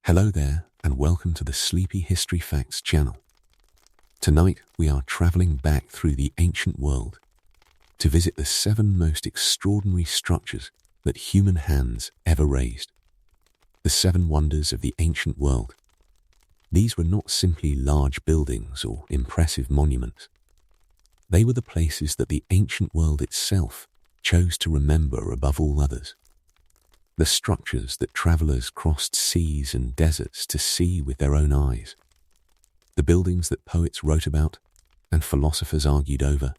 Hello there, and welcome to the Sleepy History Facts channel. Tonight, we are traveling back through the ancient world to visit the 7 most extraordinary structures that human hands ever raised. The 7 wonders of the ancient world. These were not simply large buildings or impressive monuments. They were the places that the ancient world itself chose to remember above all others. The structures that travelers crossed seas and deserts to see with their own eyes. The buildings that poets wrote about, and philosophers argued over,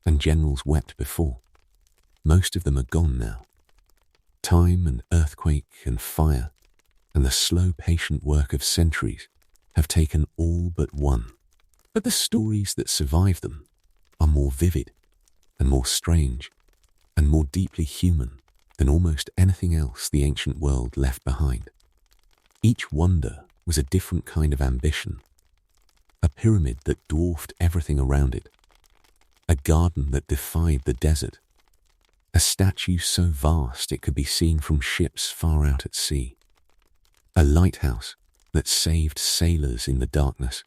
and generals wept before. Most of them are gone now. Time and earthquake and fire, and the slow, patient work of centuries have taken all but one. But the stories that survive them are more vivid, and more strange, and more deeply human than almost anything else the ancient world left behind. Each wonder was a different kind of ambition. A pyramid that dwarfed everything around it. A garden that defied the desert. A statue so vast it could be seen from ships far out at sea. A lighthouse that saved sailors in the darkness.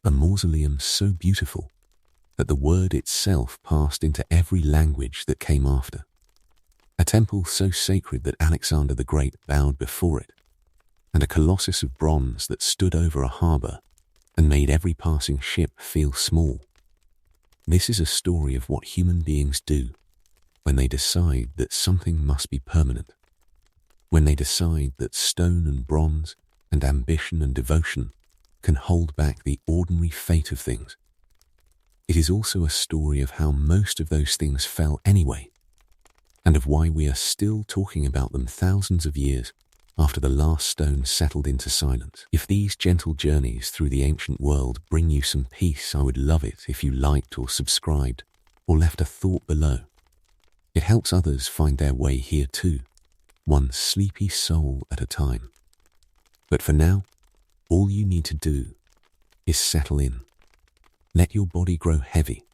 A mausoleum so beautiful that the word itself passed into every language that came after. A temple so sacred that Alexander the Great bowed before it, and a colossus of bronze that stood over a harbour and made every passing ship feel small. This is a story of what human beings do when they decide that something must be permanent, when they decide that stone and bronze and ambition and devotion can hold back the ordinary fate of things. It is also a story of how most of those things fell anyway, and of why we are still talking about them thousands of years after the last stone settled into silence. If these gentle journeys through the ancient world bring you some peace, I would love it if you liked or subscribed or left a thought below. It helps others find their way here too, one sleepy soul at a time. But for now, all you need to do is settle in. Let your body grow heavy.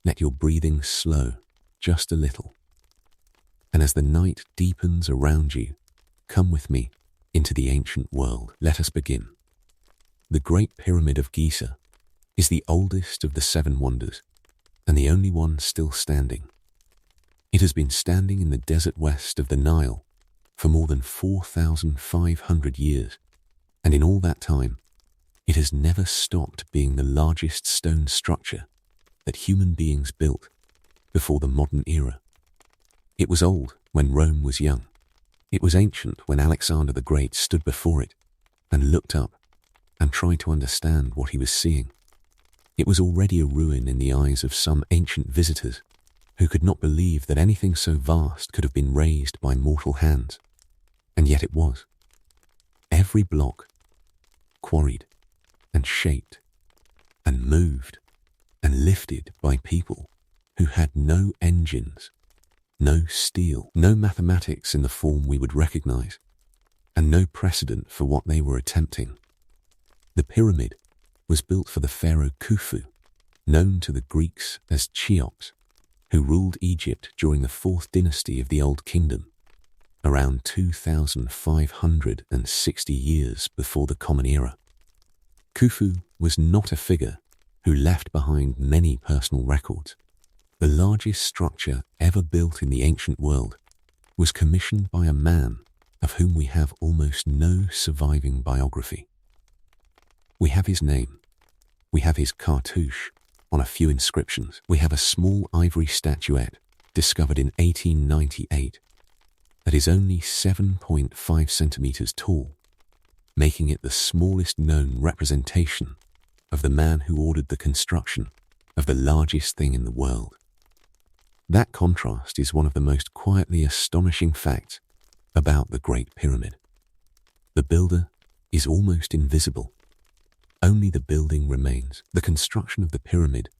Let your breathing slow just a little. And as the night deepens around you, come with me into the ancient world. Let us begin. The Great Pyramid of Giza is the oldest of the 7 wonders and the only one still standing. It has been standing in the desert west of the Nile for more than 4,500 years, and in all that time, it has never stopped being the largest stone structure that human beings built before the modern era. It was old when Rome was young. It was ancient when Alexander the Great stood before it and looked up and tried to understand what he was seeing. It was already a ruin in the eyes of some ancient visitors who could not believe that anything so vast could have been raised by mortal hands. And yet it was. Every block, quarried and shaped and moved and lifted by people who had no engines, no steel, no mathematics in the form we would recognize, and no precedent for what they were attempting. The pyramid was built for the pharaoh Khufu, known to the Greeks as Cheops, who ruled Egypt during the 4th dynasty of the Old Kingdom, around 2,560 years before the Common Era. Khufu was not a figure who left behind many personal records. The largest structure ever built in the ancient world was commissioned by a man of whom we have almost no surviving biography. We have his name, we have his cartouche on a few inscriptions, we have a small ivory statuette discovered in 1898 that is only 7.5 centimeters tall, making it the smallest known representation of the man who ordered the construction of the largest thing in the world. That contrast is one of the most quietly astonishing facts about the Great Pyramid. The builder is almost invisible. Only the building remains. The construction of the pyramid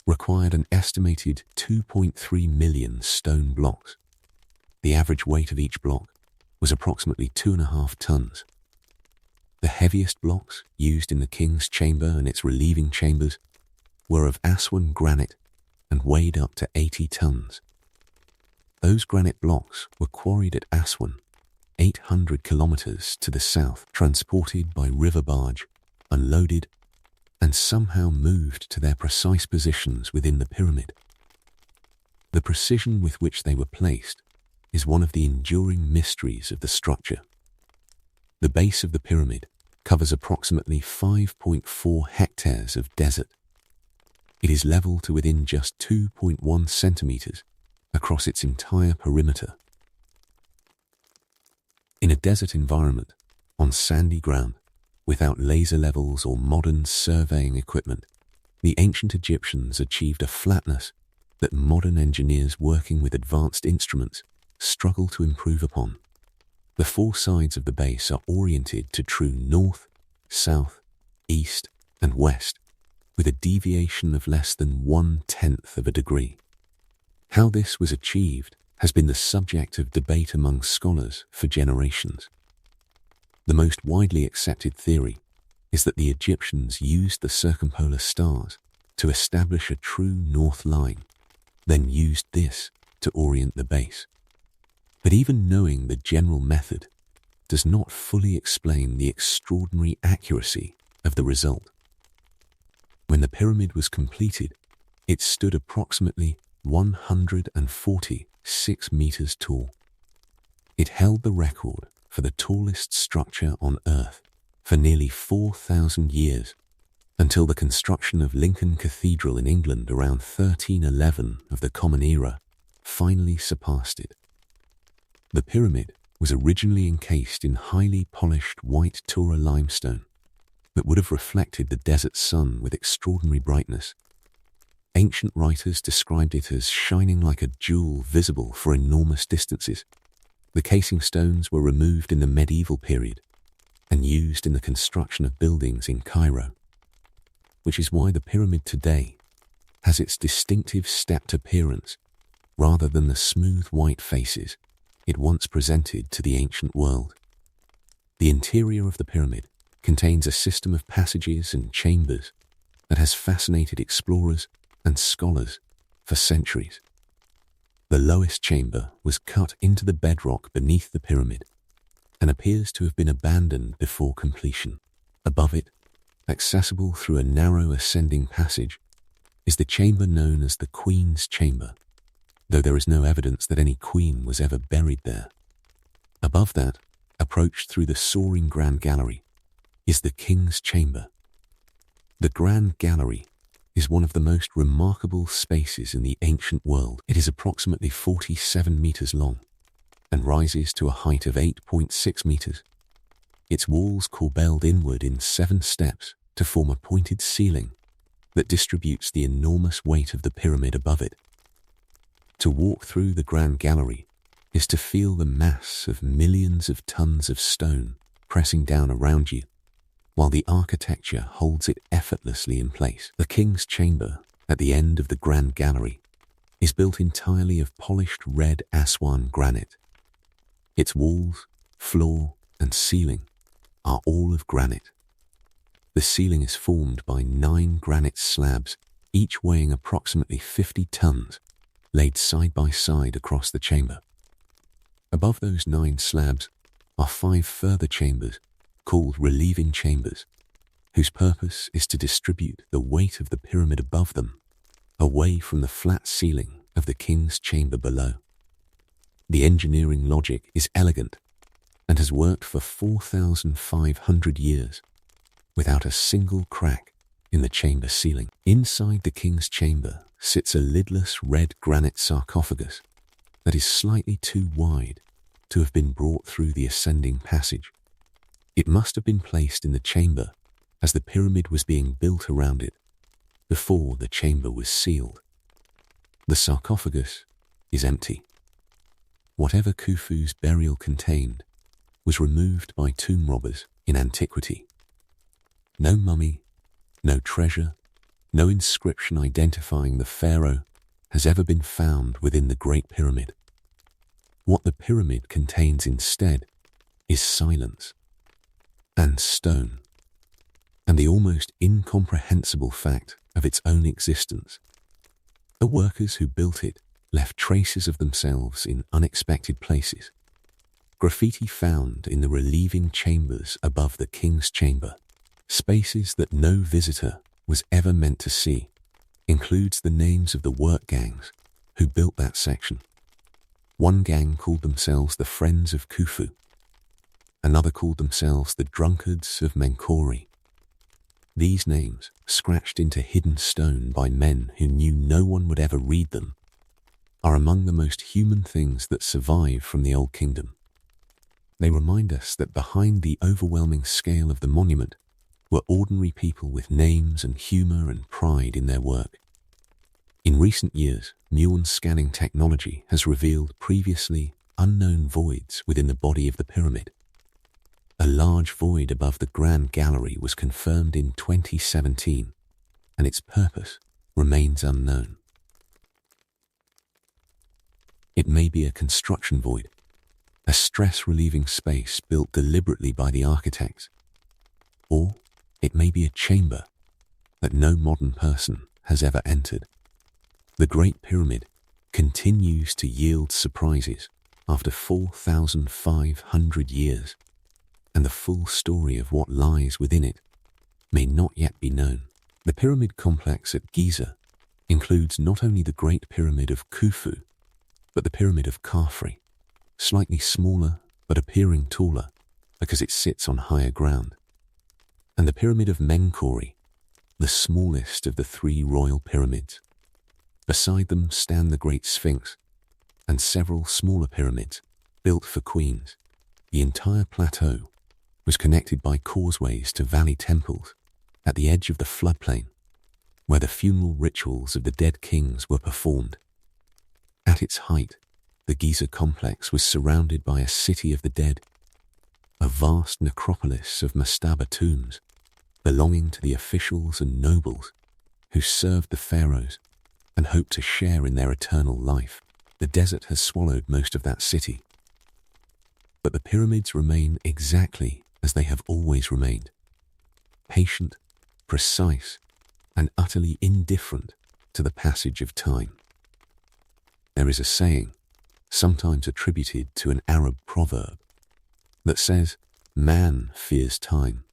required an estimated 2.3 million stone blocks. The average weight of each block was approximately 2.5 tons. The heaviest blocks used in the king's chamber and its relieving chambers were of Aswan granite and weighed up to 80 tons. Those granite blocks were quarried at Aswan 800 kilometers to the south, transported by river barge, unloaded, and somehow moved to their precise positions within the pyramid. The precision with which they were placed is one of the enduring mysteries of the structure. The base of the pyramid covers approximately 5.4 hectares of desert. It is level to within just 2.1 centimeters across its entire perimeter. In a desert environment, on sandy ground, without laser levels or modern surveying equipment, the ancient Egyptians achieved a flatness that modern engineers working with advanced instruments struggle to improve upon. The four sides of the base are oriented to true north, south, east, and west, with a deviation of less than 1/10 of a degree. How this was achieved has been the subject of debate among scholars for generations. The most widely accepted theory is that the Egyptians used the circumpolar stars to establish a true north line, then used this to orient the base. But even knowing the general method does not fully explain the extraordinary accuracy of the result. When the pyramid was completed, it stood approximately 146 meters tall. It held the record for the tallest structure on Earth for nearly 4,000 years, until the construction of Lincoln Cathedral in England around 1311 of the Common Era finally surpassed it. The pyramid was originally encased in highly polished white Tura limestone that would have reflected the desert sun with extraordinary brightness. Ancient writers described it as shining like a jewel visible for enormous distances. The casing stones were removed in the medieval period and used in the construction of buildings in Cairo, which is why the pyramid today has its distinctive stepped appearance rather than the smooth white faces it once presented to the ancient world. The interior of the pyramid contains a system of passages and chambers that has fascinated explorers and scholars for centuries. The lowest chamber was cut into the bedrock beneath the pyramid and appears to have been abandoned before completion. Above it, accessible through a narrow ascending passage, is the chamber known as the Queen's Chamber, though there is no evidence that any queen was ever buried there. Above that, approached through the soaring Grand Gallery, is the King's Chamber. The Grand Gallery is one of the most remarkable spaces in the ancient world. It is approximately 47 meters long and rises to a height of 8.6 meters. Its walls corbelled inward in 7 steps to form a pointed ceiling that distributes the enormous weight of the pyramid above it. To walk through the Grand Gallery is to feel the mass of millions of tons of stone pressing down around you, while the architecture holds it effortlessly in place. The King's Chamber, at the end of the Grand Gallery, is built entirely of polished red Aswan granite. Its walls, floor, and ceiling are all of granite. The ceiling is formed by 9 granite slabs, each weighing approximately 50 tons, laid side by side across the chamber. Above those 9 slabs are 5 further chambers called relieving chambers, whose purpose is to distribute the weight of the pyramid above them away from the flat ceiling of the King's Chamber below. The engineering logic is elegant and has worked for 4,500 years without a single crack in the chamber ceiling. Inside the King's Chamber sits a lidless red granite sarcophagus that is slightly too wide to have been brought through the ascending passage. It must have been placed in the chamber as the pyramid was being built around it before the chamber was sealed. The sarcophagus is empty. Whatever Khufu's burial contained was removed by tomb robbers in antiquity. No mummy, no treasure, no inscription identifying the pharaoh has ever been found within the Great Pyramid. What the pyramid contains instead is silence and stone, and the almost incomprehensible fact of its own existence. The workers who built it left traces of themselves in unexpected places, Graffiti found in the relieving chambers above the king's chamber, spaces that no visitor was ever meant to see, includes the names of the work gangs who built that section. One gang called themselves the Friends of Khufu. Another called themselves the Drunkards of Menkori. These names, scratched into hidden stone by men who knew no one would ever read them, are among the most human things that survive from the Old Kingdom. They remind us that behind the overwhelming scale of the monument were ordinary people with names and humor and pride in their work. In recent years, muon scanning technology has revealed previously unknown voids within the body of the pyramid. A large void above the Grand Gallery was confirmed in 2017, and its purpose remains unknown. It may be a construction void, a stress-relieving space built deliberately by the architects, or it may be a chamber that no modern person has ever entered. The Great Pyramid continues to yield surprises after 4,500 years, and the full story of what lies within it may not yet be known. The pyramid complex at Giza includes not only the Great Pyramid of Khufu, but the Pyramid of Khafre, slightly smaller but appearing taller because it sits on higher ground, and the Pyramid of Menkori, the smallest of the three royal pyramids. Beside them stand the Great Sphinx and several smaller pyramids built for queens. The entire plateau was connected by causeways to valley temples at the edge of the floodplain, where the funeral rituals of the dead kings were performed. At its height, the Giza complex was surrounded by a city of the dead, a vast necropolis of mastaba tombs belonging to the officials and nobles who served the pharaohs and hoped to share in their eternal life. The desert has swallowed most of that city, but the pyramids remain exactly as they have always remained, patient, precise, and utterly indifferent to the passage of time. There is a saying, sometimes attributed to an Arab proverb, that says, "Man fears time,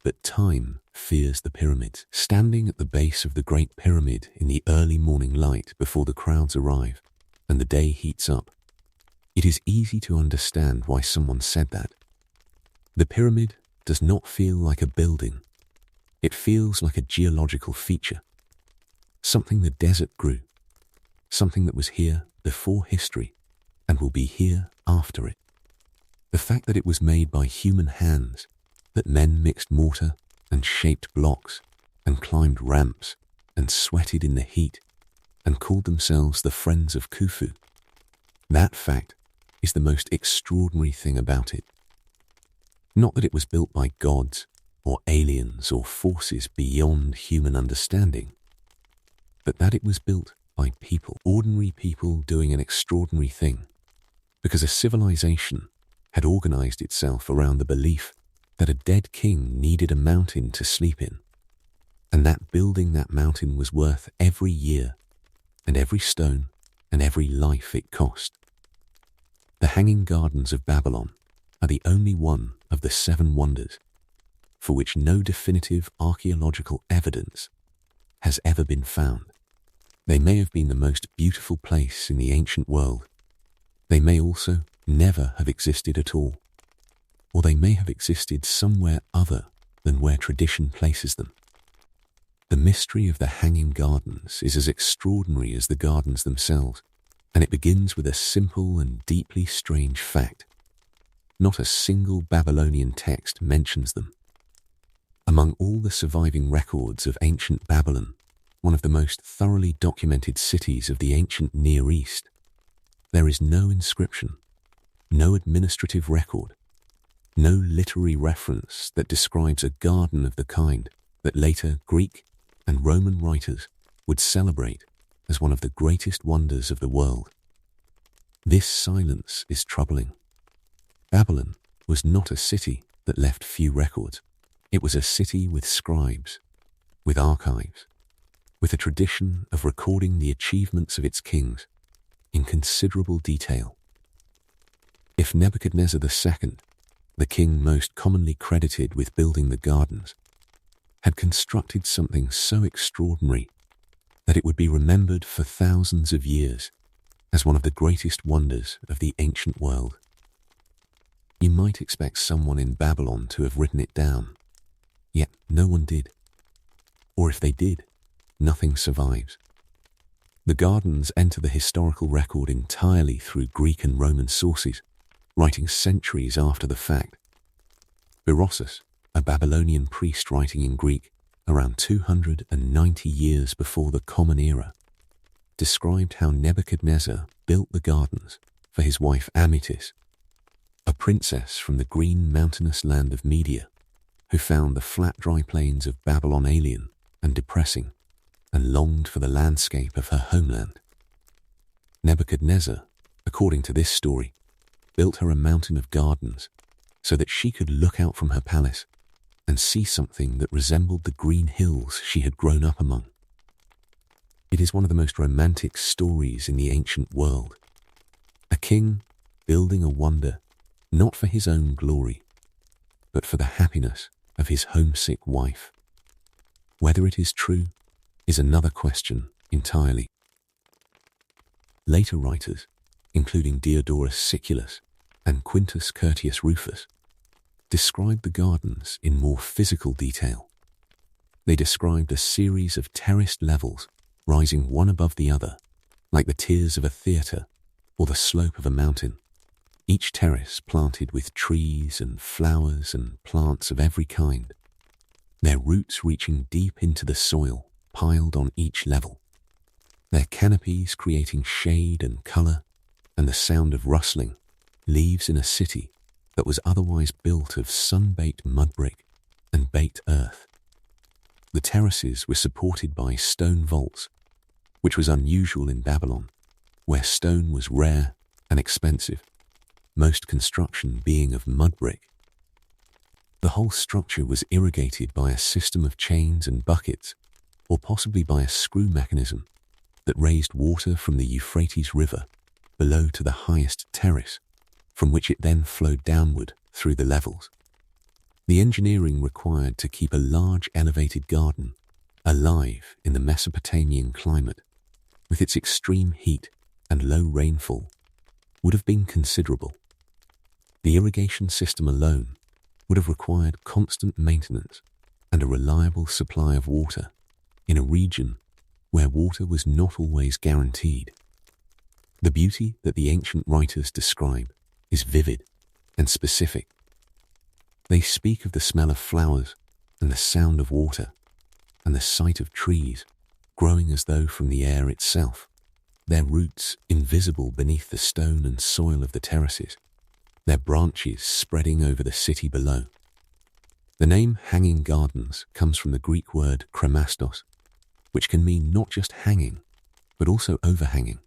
but time fears the pyramids." Standing at the base of the Great Pyramid in the early morning light before the crowds arrive and the day heats up, it is easy to understand why someone said that. The pyramid does not feel like a building. It feels like a geological feature, something the desert grew, something that was here before history and will be here after it. The fact that it was made by human hands, that men mixed mortar and shaped blocks and climbed ramps and sweated in the heat and called themselves the Friends of Khufu, that fact is the most extraordinary thing about it. Not that it was built by gods or aliens or forces beyond human understanding, but that it was built by people, ordinary people doing an extraordinary thing, because a civilization had organized itself around the belief that a dead king needed a mountain to sleep in, and that building that mountain was worth every year and every stone and every life it cost. The Hanging Gardens of Babylon are the only one of the 7 wonders for which no definitive archaeological evidence has ever been found. They may have been the most beautiful place in the ancient world. They may also never have existed at all, or they may have existed somewhere other than where tradition places them. The mystery of the Hanging Gardens is as extraordinary as the gardens themselves, and it begins with a simple and deeply strange fact. Not a single Babylonian text mentions them. Among all the surviving records of ancient Babylon, one of the most thoroughly documented cities of the ancient Near East, there is no inscription, no administrative record, no literary reference that describes a garden of the kind that later Greek and Roman writers would celebrate as one of the greatest wonders of the world. This silence is troubling. Babylon was not a city that left few records. It was a city with scribes, with archives, with a tradition of recording the achievements of its kings in considerable detail. If Nebuchadnezzar II, the king most commonly credited with building the gardens, had constructed something so extraordinary that it would be remembered for thousands of years as one of the greatest wonders of the ancient world, you might expect someone in Babylon to have written it down, yet no one did. Or if they did, nothing survives. The gardens enter the historical record entirely through Greek and Roman sources, writing centuries after the fact. Berossus, a Babylonian priest writing in Greek around 290 years before the Common Era, described how Nebuchadnezzar built the gardens for his wife Amytis, a princess from the green mountainous land of Media, who found the flat dry plains of Babylon alien and depressing, and longed for the landscape of her homeland. Nebuchadnezzar, according to this story, built her a mountain of gardens so that she could look out from her palace and see something that resembled the green hills she had grown up among. It is one of the most romantic stories in the ancient world. A king building a wonder not for his own glory, but for the happiness of his homesick wife. Whether it is true is another question entirely. Later writers, including Diodorus Siculus and Quintus Curtius Rufus, described the gardens in more physical detail. They described a series of terraced levels rising one above the other, like the tiers of a theatre or the slope of a mountain, each terrace planted with trees and flowers and plants of every kind, their roots reaching deep into the soil piled on each level, their canopies creating shade and colour and the sound of rustling leaves in a city that was otherwise built of sun-baked mud brick and baked earth. The terraces were supported by stone vaults, which was unusual in Babylon, where stone was rare and expensive, most construction being of mud brick. The whole structure was irrigated by a system of chains and buckets, or possibly by a screw mechanism that raised water from the Euphrates River below to the highest terrace, from which it then flowed downward through the levels. The engineering required to keep a large elevated garden alive in the Mesopotamian climate, with its extreme heat and low rainfall, would have been considerable. The irrigation system alone would have required constant maintenance and a reliable supply of water in a region where water was not always guaranteed. The beauty that the ancient writers describe is vivid and specific. They speak of the smell of flowers and the sound of water and the sight of trees growing as though from the air itself, their roots invisible beneath the stone and soil of the terraces, their branches spreading over the city below. The name hanging gardens comes from the Greek word kremastos, which can mean not just hanging, but also overhanging,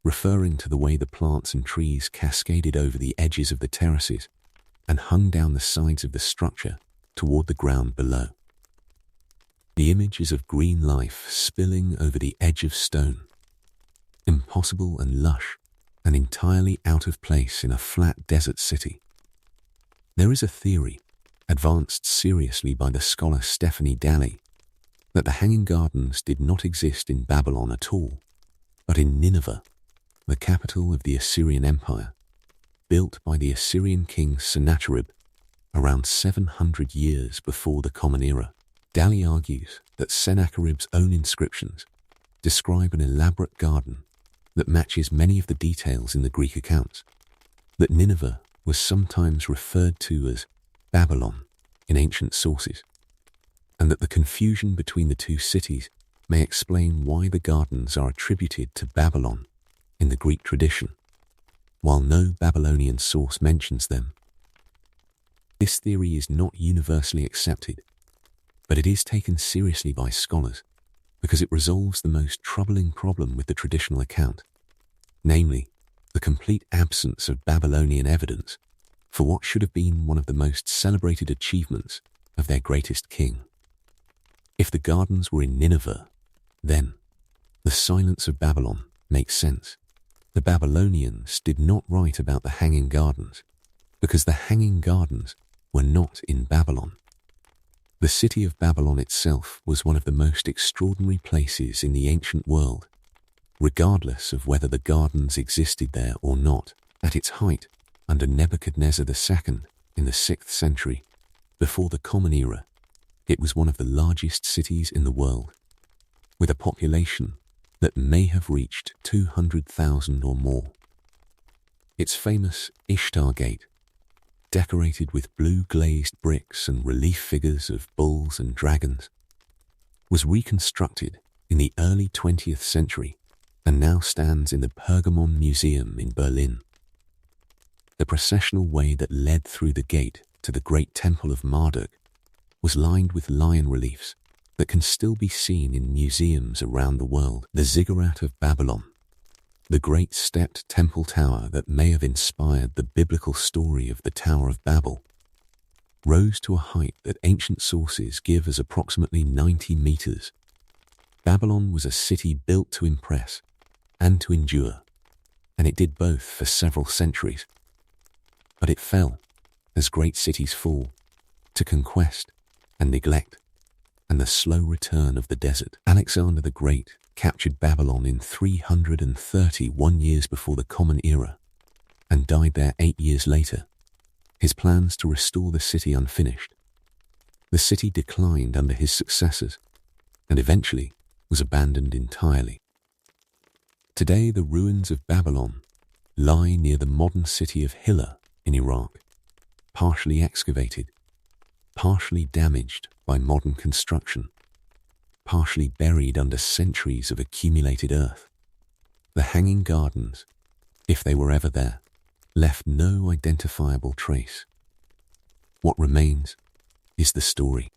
referring to the way the plants and trees cascaded over the edges of the terraces and hung down the sides of the structure toward the ground below. The image is of green life spilling over the edge of stone, impossible and lush, and entirely out of place in a flat desert city. There is a theory, advanced seriously by the scholar Stephanie Daly, that the hanging gardens did not exist in Babylon at all, but in Nineveh, the capital of the Assyrian Empire, built by the Assyrian king Sennacherib around 700 years before the Common Era. Daly argues that Sennacherib's own inscriptions describe an elaborate garden that matches many of the details in the Greek accounts, that Nineveh was sometimes referred to as Babylon in ancient sources, and that the confusion between the two cities may explain why the gardens are attributed to Babylon in the Greek tradition, while no Babylonian source mentions them. This theory is not universally accepted, but it is taken seriously by scholars because it resolves the most troubling problem with the traditional account, namely, the complete absence of Babylonian evidence for what should have been one of the most celebrated achievements of their greatest king. If the gardens were in Nineveh, then the silence of Babylon makes sense, The Babylonians did not write about the Hanging Gardens because the Hanging Gardens were not in Babylon. The city of Babylon itself was one of the most extraordinary places in the ancient world, regardless of whether the gardens existed there or not. At its height, under Nebuchadnezzar II in the 6th century, before the Common Era, it was one of the largest cities in the world, with a population that may have reached 200,000 or more. Its famous Ishtar Gate, decorated with blue glazed bricks and relief figures of bulls and dragons, was reconstructed in the early 20th century and now stands in the Pergamon Museum in Berlin. The processional way that led through the gate to the Great Temple of Marduk was lined with lion reliefs that can still be seen in museums around the world. The Ziggurat of Babylon, the great stepped temple tower that may have inspired the biblical story of the Tower of Babel, rose to a height that ancient sources give as approximately 90 meters. Babylon was a city built to impress and to endure, and it did both for several centuries. But it fell, as great cities fall, to conquest and neglect, and the slow return of the desert. Alexander the Great captured Babylon in 331 years before the Common Era, and died there 8 years later, his plans to restore the city unfinished. The city declined under his successors, and eventually was abandoned entirely. Today the ruins of Babylon lie near the modern city of Hilla in Iraq, partially excavated, partially damaged by modern construction, partially buried under centuries of accumulated earth. The Hanging Gardens, if they were ever there, left no identifiable trace. What remains is the story,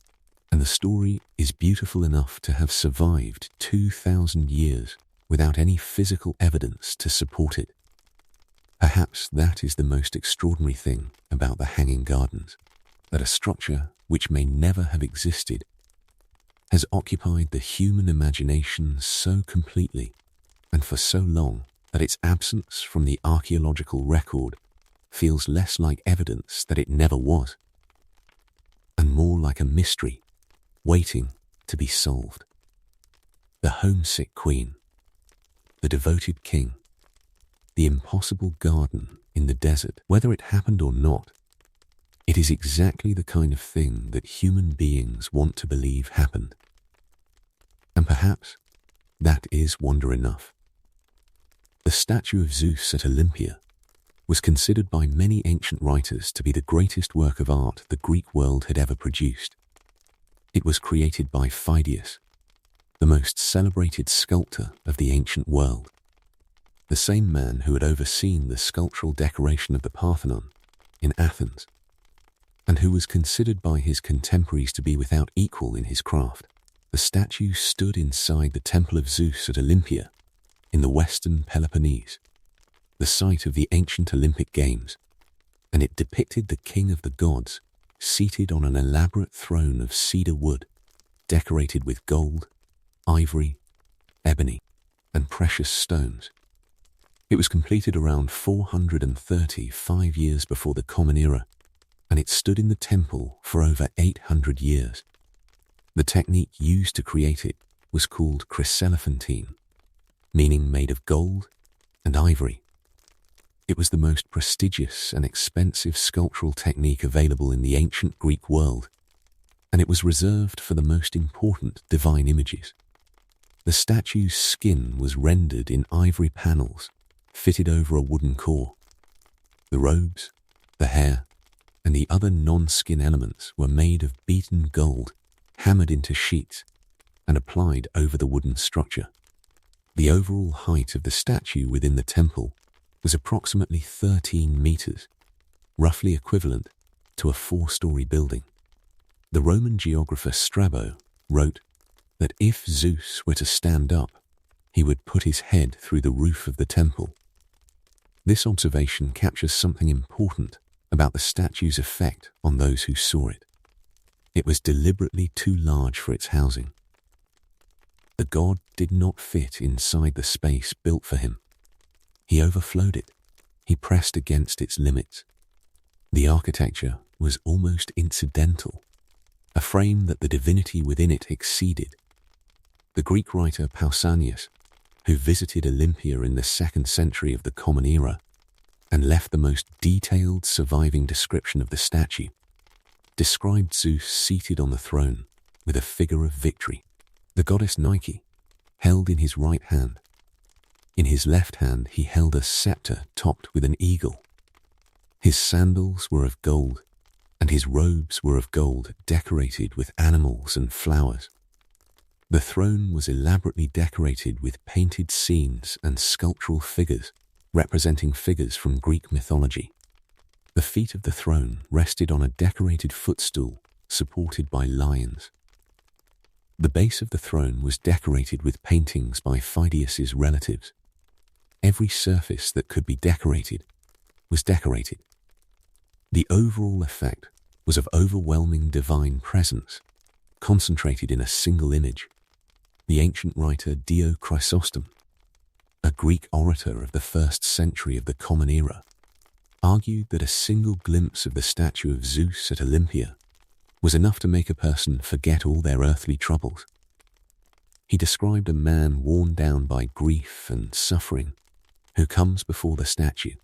and the story is beautiful enough to have survived 2,000 years without any physical evidence to support it. Perhaps that is the most extraordinary thing about the Hanging Gardens, that a structure which may never have existed has occupied the human imagination so completely and for so long that its absence from the archaeological record feels less like evidence that it never was, and more like a mystery waiting to be solved. The homesick queen, the devoted king, the impossible garden in the desert. Whether it happened or not, it is exactly the kind of thing that human beings want to believe happened. And perhaps that is wonder enough. The statue of Zeus at Olympia was considered by many ancient writers to be the greatest work of art the Greek world had ever produced. It was created by Pheidias, the most celebrated sculptor of the ancient world, the same man who had overseen the sculptural decoration of the Parthenon in Athens, and who was considered by his contemporaries to be without equal in his craft. The statue stood inside the Temple of Zeus at Olympia, in the western Peloponnese, the site of the ancient Olympic Games, and it depicted the king of the gods seated on an elaborate throne of cedar wood, decorated with gold, ivory, ebony, and precious stones. It was completed around 435 years before the Common Era, and it stood in the temple for over 800 years. The technique used to create it was called chryselephantine, meaning made of gold and ivory. It was the most prestigious and expensive sculptural technique available in the ancient Greek world, and it was reserved for the most important divine images. The statue's skin was rendered in ivory panels, fitted over a wooden core. The robes, the hair, and the other non-skin elements were made of beaten gold, hammered into sheets, and applied over the wooden structure. The overall height of the statue within the temple was approximately 13 meters, roughly equivalent to a 4-story building. The Roman geographer Strabo wrote that if Zeus were to stand up, he would put his head through the roof of the temple. This observation captures something important about the statue's effect on those who saw it. It was deliberately too large for its housing. The god did not fit inside the space built for him. He overflowed it. He pressed against its limits. The architecture was almost incidental, a frame that the divinity within it exceeded. The Greek writer Pausanias, who visited Olympia in the 2nd century of the Common Era and left the most detailed surviving description of the statue, described Zeus seated on the throne with a figure of victory, the goddess Nike, held in his right hand. In his left hand he held a scepter topped with an eagle. His sandals were of gold, and his robes were of gold decorated with animals and flowers. The throne was elaborately decorated with painted scenes and sculptural figures representing figures from Greek mythology. The feet of the throne rested on a decorated footstool supported by lions. The base of the throne was decorated with paintings by Pheidias' relatives. Every surface that could be decorated was decorated. The overall effect was of overwhelming divine presence, concentrated in a single image. The ancient writer Dio Chrysostom, a Greek orator of the 1st century of the Common Era, argued that a single glimpse of the statue of Zeus at Olympia was enough to make a person forget all their earthly troubles. He described a man worn down by grief and suffering who comes before the statue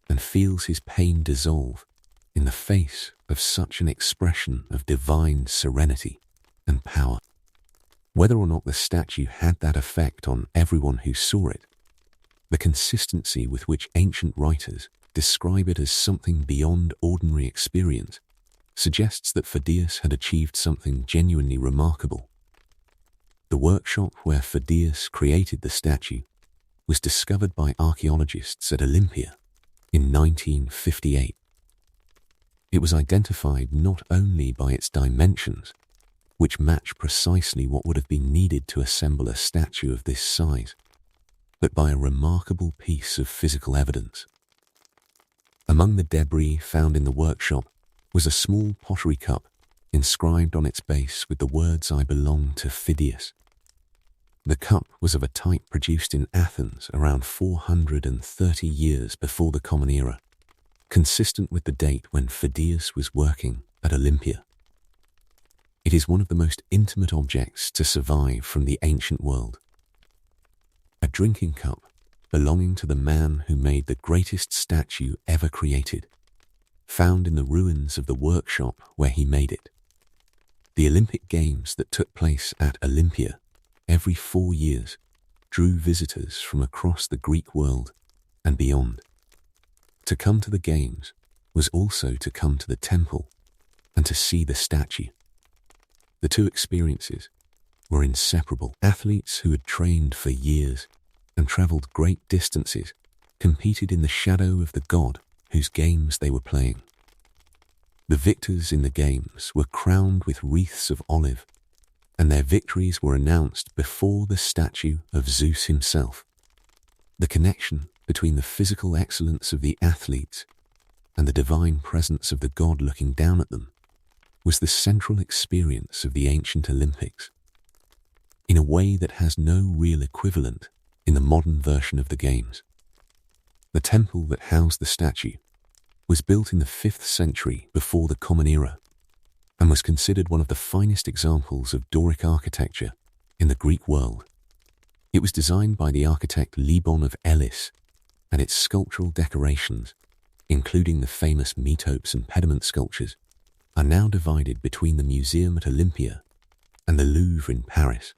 and feels his pain dissolve in the face of such an expression of divine serenity and power. Whether or not the statue had that effect on everyone who saw it, the consistency with which ancient writers describe it as something beyond ordinary experience suggests that Pheidias had achieved something genuinely remarkable. The workshop where Pheidias created the statue was discovered by archaeologists at Olympia in 1958. It was identified not only by its dimensions, which match precisely what would have been needed to assemble a statue of this size, but by a remarkable piece of physical evidence. Among the debris found in the workshop was a small pottery cup inscribed on its base with the words "I belong to Pheidias." The cup was of a type produced in Athens around 430 years before the Common Era, consistent with the date when Pheidias was working at Olympia. It is one of the most intimate objects to survive from the ancient world. A drinking cup belonging to the man who made the greatest statue ever created, found in the ruins of the workshop where he made it. The Olympic Games that took place at Olympia every 4 years drew visitors from across the Greek world and beyond. To come to the Games was also to come to the temple and to see the statue. The two experiences were inseparable. Athletes who had trained for years and travelled great distances competed in the shadow of the god whose games they were playing. The victors in the games were crowned with wreaths of olive, and their victories were announced before the statue of Zeus himself. The connection between the physical excellence of the athletes and the divine presence of the god looking down at them was the central experience of the ancient Olympics, in a way that has no real equivalent in the modern version of the Games. The temple that housed the statue was built in the 5th century before the Common Era and was considered one of the finest examples of Doric architecture in the Greek world. It was designed by the architect Libon of Elis, and its sculptural decorations, including the famous metopes and pediment sculptures, are now divided between the museum at Olympia and the Louvre in Paris.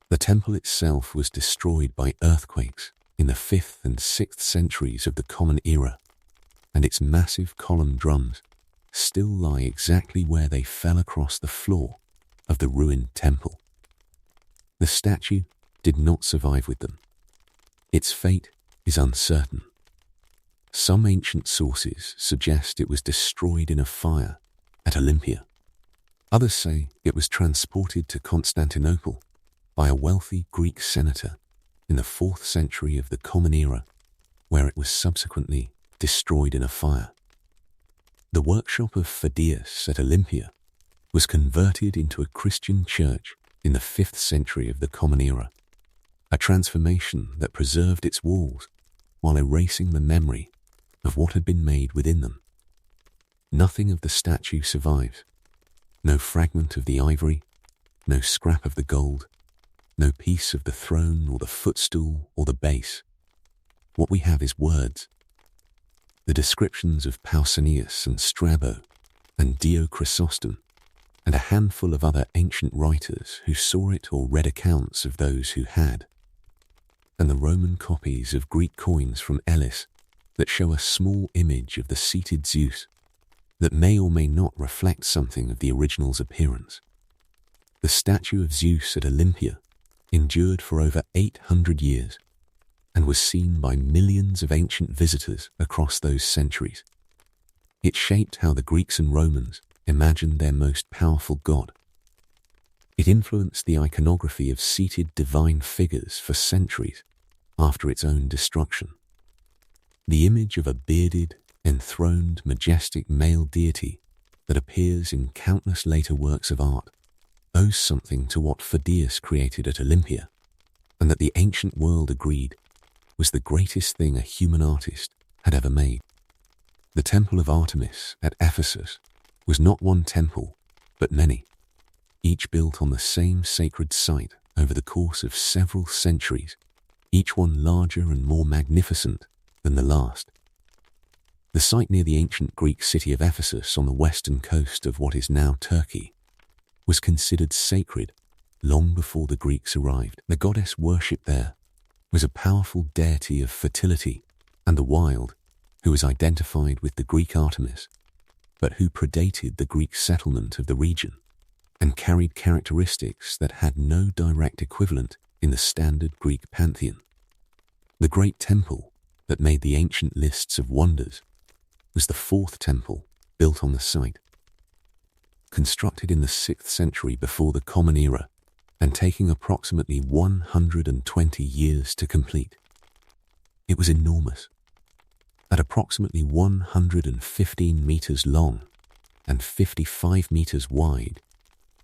The temple itself was destroyed by earthquakes in the 5th and 6th centuries of the Common Era, and its massive column drums still lie exactly where they fell across the floor of the ruined temple. The statue did not survive with them. Its fate is uncertain. Some ancient sources suggest it was destroyed in a fire at Olympia. Others say it was transported to Constantinople by a wealthy Greek senator in the 4th century of the Common Era, where it was subsequently destroyed in a fire. The workshop of Pheidias at Olympia was converted into a Christian church in the 5th century of the Common Era, a transformation that preserved its walls while erasing the memory of what had been made within them. Nothing of the statue survives. No fragment of the ivory, no scrap of the gold, no piece of the throne or the footstool or the base. What we have is words. The descriptions of Pausanias and Strabo and Dio Chrysostom, and a handful of other ancient writers who saw it or read accounts of those who had, and the Roman copies of Greek coins from Elis that show a small image of the seated Zeus that may or may not reflect something of the original's appearance. The statue of Zeus at Olympia endured for over 800 years and was seen by millions of ancient visitors across those centuries. It shaped how the Greeks and Romans imagined their most powerful god. It influenced the iconography of seated divine figures for centuries after its own destruction. The image of a bearded, enthroned, majestic male deity that appears in countless later works of art owes something to what Pheidias created at Olympia, and that the ancient world agreed was the greatest thing a human artist had ever made. The Temple of Artemis at Ephesus was not one temple, but many, each built on the same sacred site over the course of several centuries, each one larger and more magnificent than the last. The site near the ancient Greek city of Ephesus on the western coast of what is now Turkey was considered sacred long before the Greeks arrived. The goddess worshipped there was a powerful deity of fertility and the wild, who was identified with the Greek Artemis, but who predated the Greek settlement of the region and carried characteristics that had no direct equivalent in the standard Greek pantheon. The Great Temple that made the ancient lists of wonders was the fourth temple built on the site. Constructed in the 6th century before the Common Era and taking approximately 120 years to complete. It was enormous. At approximately 115 meters long and 55 meters wide,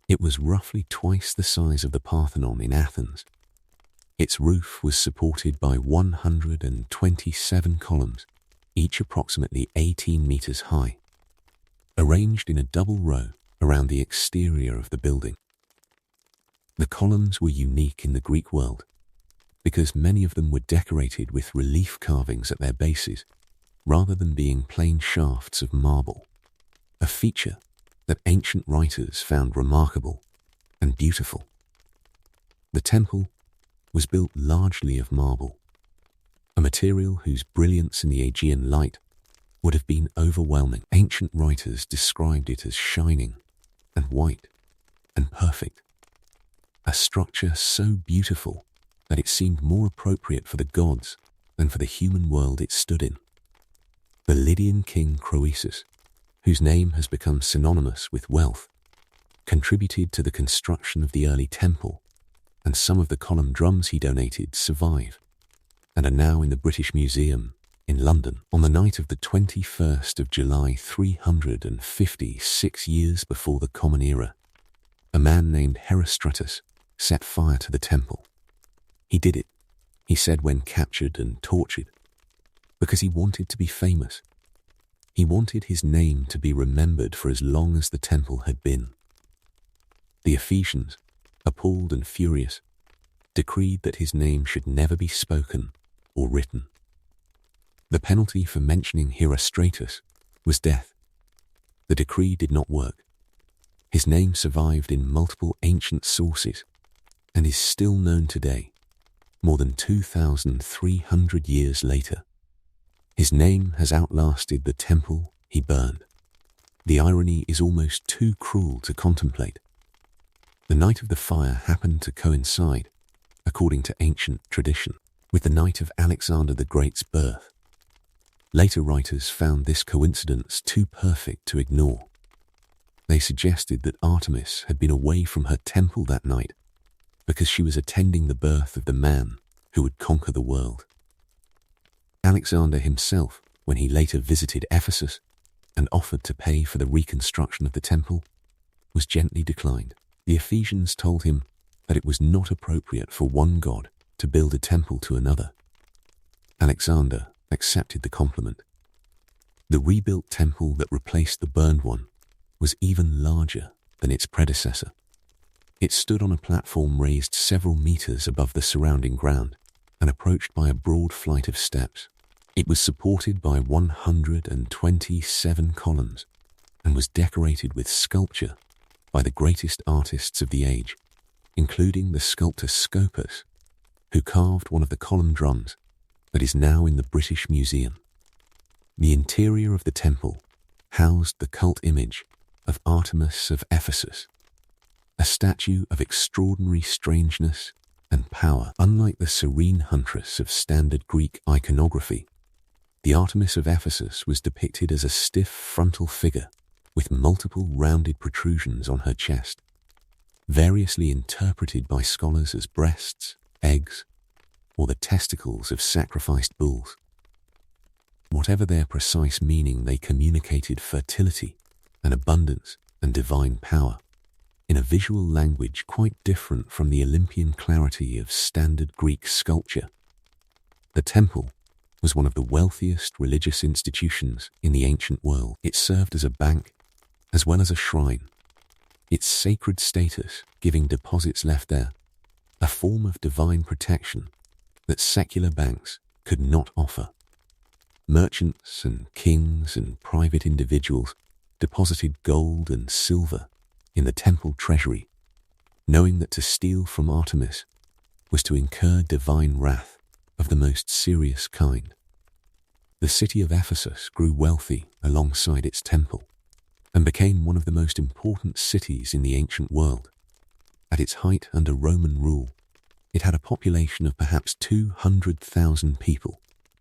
it was roughly twice the size of the Parthenon in Athens. Its roof was supported by 127 columns, each approximately 18 meters high, arranged in a double row around the exterior of the building. The columns were unique in the Greek world because many of them were decorated with relief carvings at their bases rather than being plain shafts of marble, a feature that ancient writers found remarkable and beautiful. The temple was built largely of marble, a material whose brilliance in the Aegean light would have been overwhelming. Ancient writers described it as shining and white and perfect, a structure so beautiful that it seemed more appropriate for the gods than for the human world it stood in. The Lydian king Croesus, whose name has become synonymous with wealth, contributed to the construction of the early temple, and some of the column drums he donated survive and are now in the British Museum in London. On the night of the 21st of July 356 years before the Common Era, a man named Herostratus set fire to the temple. He did it, he said when captured and tortured, because he wanted to be famous. He wanted his name to be remembered for as long as the temple had been. The Ephesians, appalled and furious, decreed that his name should never be spoken or written. The penalty for mentioning Herostratus was death. The decree did not work. His name survived in multiple ancient sources and is still known today, more than 2,300 years later. His name has outlasted the temple he burned. The irony is almost too cruel to contemplate. The night of the fire happened to coincide, according to ancient tradition, with the night of Alexander the Great's birth. Later writers found this coincidence too perfect to ignore. They suggested that Artemis had been away from her temple that night because she was attending the birth of the man who would conquer the world. Alexander himself, when he later visited Ephesus and offered to pay for the reconstruction of the temple, was gently declined. The Ephesians told him that it was not appropriate for one god to build a temple to another. Alexander accepted the compliment. The rebuilt temple that replaced the burned one was even larger than its predecessor. It stood on a platform raised several meters above the surrounding ground and approached by a broad flight of steps. It was supported by 127 columns and was decorated with sculpture by the greatest artists of the age, including the sculptor Scopas, who carved one of the column drums that is now in the British Museum. The interior of the temple housed the cult image of Artemis of Ephesus, a statue of extraordinary strangeness and power. Unlike the serene huntress of standard Greek iconography, the Artemis of Ephesus was depicted as a stiff frontal figure with multiple rounded protrusions on her chest, variously interpreted by scholars as breasts, eggs, or the testicles of sacrificed bulls. Whatever their precise meaning, they communicated fertility and abundance and divine power in a visual language quite different from the Olympian clarity of standard Greek sculpture. The temple was one of the wealthiest religious institutions in the ancient world. It served as a bank as well as a shrine, its sacred status giving deposits left there a form of divine protection that secular banks could not offer. Merchants and kings and private individuals deposited gold and silver in the temple treasury, knowing that to steal from Artemis was to incur divine wrath of the most serious kind. The city of Ephesus grew wealthy alongside its temple and became one of the most important cities in the ancient world. At its height under Roman rule, it had a population of perhaps 200,000 people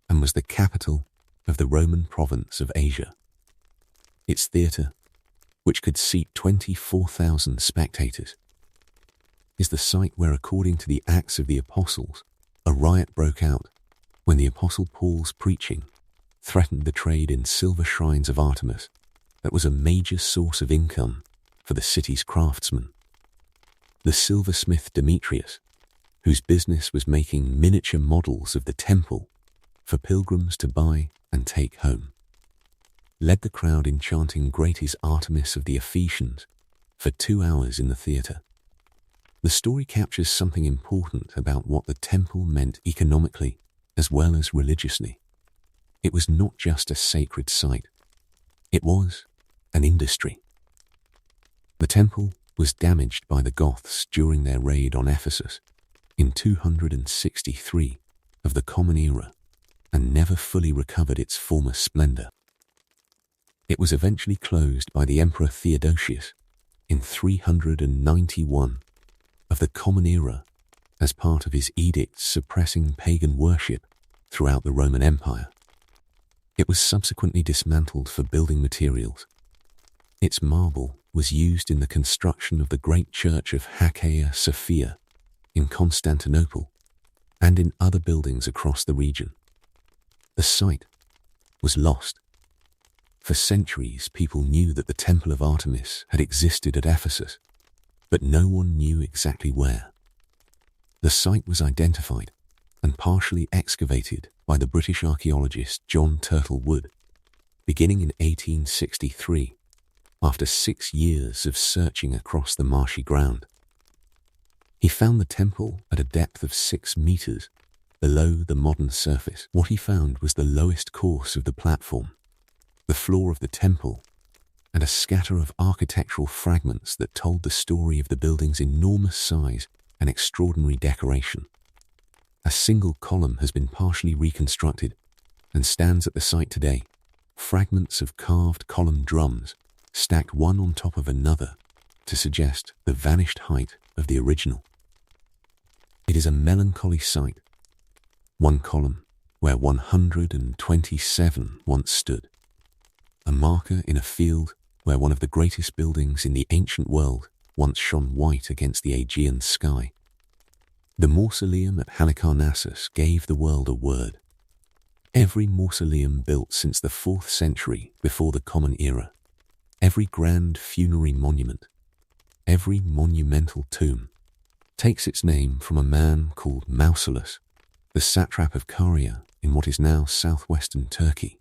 and was the capital of the Roman province of Asia. Its theatre, which could seat 24,000 spectators, is the site where, according to the Acts of the Apostles, a riot broke out when the Apostle Paul's preaching threatened the trade in silver shrines of Artemis that was a major source of income for the city's craftsmen. The silversmith Demetrius, whose business was making miniature models of the temple for pilgrims to buy and take home, led the crowd in chanting "Great is Artemis of the Ephesians" for 2 hours in the theatre. The story captures something important about what the temple meant economically as well as religiously. It was not just a sacred site, it was an industry. The temple was damaged by the Goths during their raid on Ephesus in 263 of the Common Era and never fully recovered its former splendor. It was eventually closed by the Emperor Theodosius in 391 of the Common Era as part of his edicts suppressing pagan worship throughout the Roman Empire. It was subsequently dismantled for building materials. Its marble was used in the construction of the great church of Hagia Sophia in Constantinople and in other buildings across the region. The site was lost. For centuries, people knew that the Temple of Artemis had existed at Ephesus, but no one knew exactly where. The site was identified and partially excavated by the British archaeologist John Turtle Wood, beginning in 1863, after 6 years of searching across the marshy ground. He found the temple at a depth of 6 meters below the modern surface. What he found was the lowest course of the platform, the floor of the temple, and a scatter of architectural fragments that told the story of the building's enormous size and extraordinary decoration. A single column has been partially reconstructed and stands at the site today. Fragments of carved column drums stacked one on top of another to suggest the vanished height of the original. It is a melancholy sight. One column where 127 once stood, a marker in a field where one of the greatest buildings in the ancient world once shone white against the Aegean sky. The mausoleum at Halicarnassus gave the world a word. Every mausoleum built since the 4th century before the Common Era, every grand funerary monument, every monumental tomb, takes its name from a man called Mausolus, the satrap of Caria in what is now southwestern Turkey,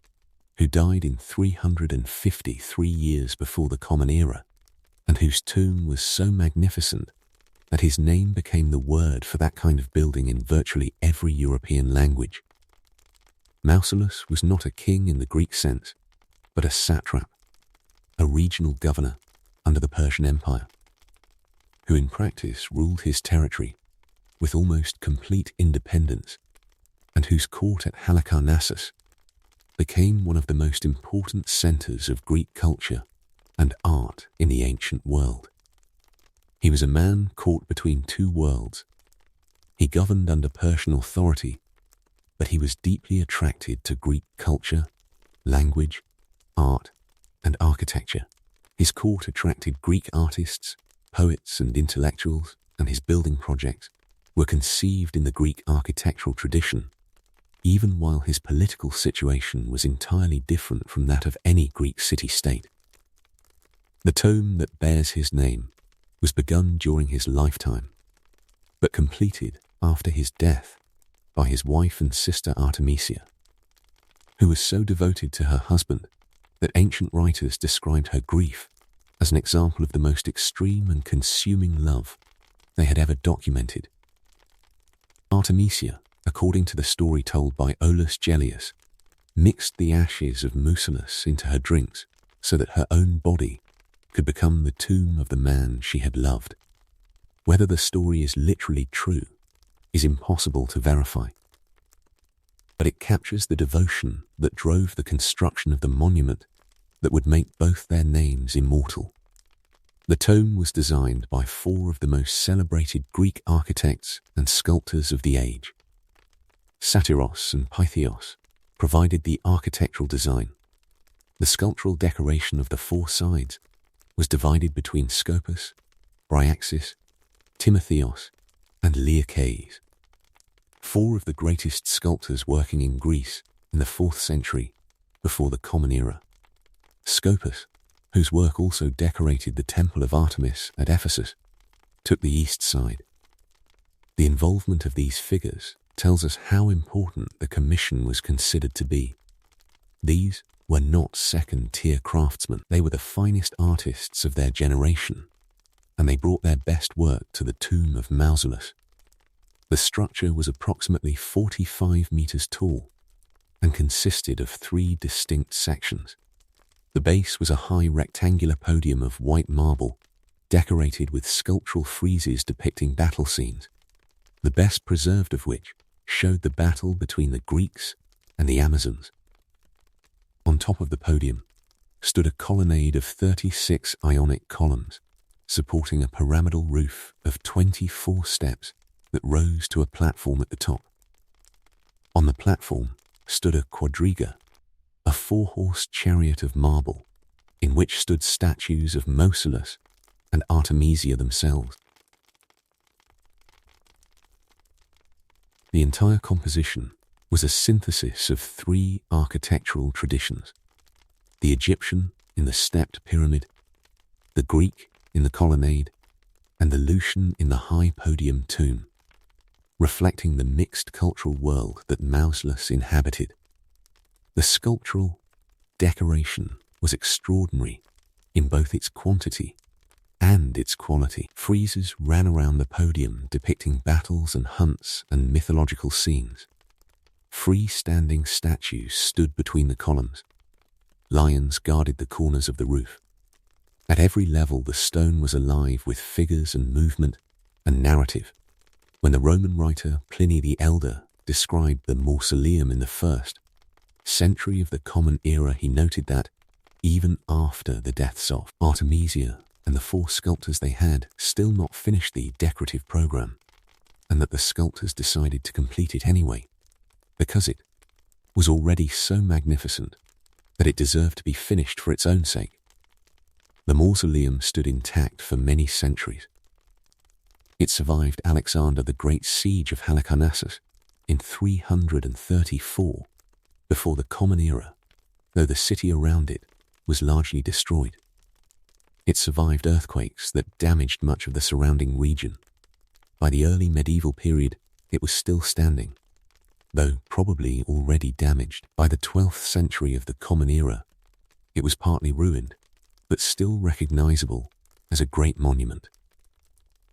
who died in 353 years before the Common Era, and whose tomb was so magnificent that his name became the word for that kind of building in virtually every European language. Mausolus was not a king in the Greek sense, but a satrap, a regional governor under the Persian Empire, who in practice ruled his territory with almost complete independence, and whose court at Halicarnassus became one of the most important centers of Greek culture and art in the ancient world. He was a man caught between two worlds. He governed under Persian authority, but he was deeply attracted to Greek culture, language, art, and architecture. His court attracted Greek artists, poets, and intellectuals, and his building projects were conceived in the Greek architectural tradition, even while his political situation was entirely different from that of any Greek city-state. The tomb that bears his name was begun during his lifetime, but completed after his death by his wife and sister Artemisia, who was so devoted to her husband that ancient writers described her grief as an example of the most extreme and consuming love they had ever documented. Artemisia, according to the story told by Aulus Gellius, mixed the ashes of Mausolus into her drinks so that her own body could become the tomb of the man she had loved. Whether the story is literally true is impossible to verify, but it captures the devotion that drove the construction of the monument that would make both their names immortal. The tomb was designed by four of the most celebrated Greek architects and sculptors of the age. Satyros and Pheidias provided the architectural design. The sculptural decoration of the four sides was divided between Scopas, Bryaxis, Timotheos, and Leocaes, four of the greatest sculptors working in Greece in the 4th century before the Common Era. Scopas, whose work also decorated the temple of Artemis at Ephesus, took the east side. The involvement of these figures tells us how important the commission was considered to be. These were not second-tier craftsmen. They were the finest artists of their generation, and they brought their best work to the tomb of Mausolus. The structure was approximately 45 meters tall and consisted of 3 distinct sections. The base was a high rectangular podium of white marble, decorated with sculptural friezes depicting battle scenes, the best preserved of which showed the battle between the Greeks and the Amazons. On top of the podium stood a colonnade of 36 Ionic columns, supporting a pyramidal roof of 24 steps that rose to a platform at the top. On the platform stood a quadriga, a 4-horse chariot of marble, in which stood statues of Mausolus and Artemisia themselves. The entire composition was a synthesis of 3 architectural traditions: the Egyptian in the stepped pyramid, the Greek in the colonnade, and the Lucian in the high podium tomb, reflecting the mixed cultural world that Mausolus inhabited. The sculptural decoration was extraordinary in both its quantity and its quality. Friezes ran around the podium depicting battles and hunts and mythological scenes. Freestanding statues stood between the columns. Lions guarded the corners of the roof. At every level the stone was alive with figures and movement and narrative. When the Roman writer Pliny the Elder described the mausoleum in the 1st century of the Common Era, he noted that, even after the deaths of Artemisia and the 4 sculptors they had still not finished the decorative program, and that the sculptors decided to complete it anyway, because it was already so magnificent that it deserved to be finished for its own sake. The mausoleum stood intact for many centuries. It survived Alexander the Great's siege of Halicarnassus in 334 before the Common Era, though the city around it was largely destroyed. It survived earthquakes that damaged much of the surrounding region. By the early medieval period, it was still standing. Though probably already damaged by the 12th century of the Common Era, it was partly ruined, but still recognizable as a great monument.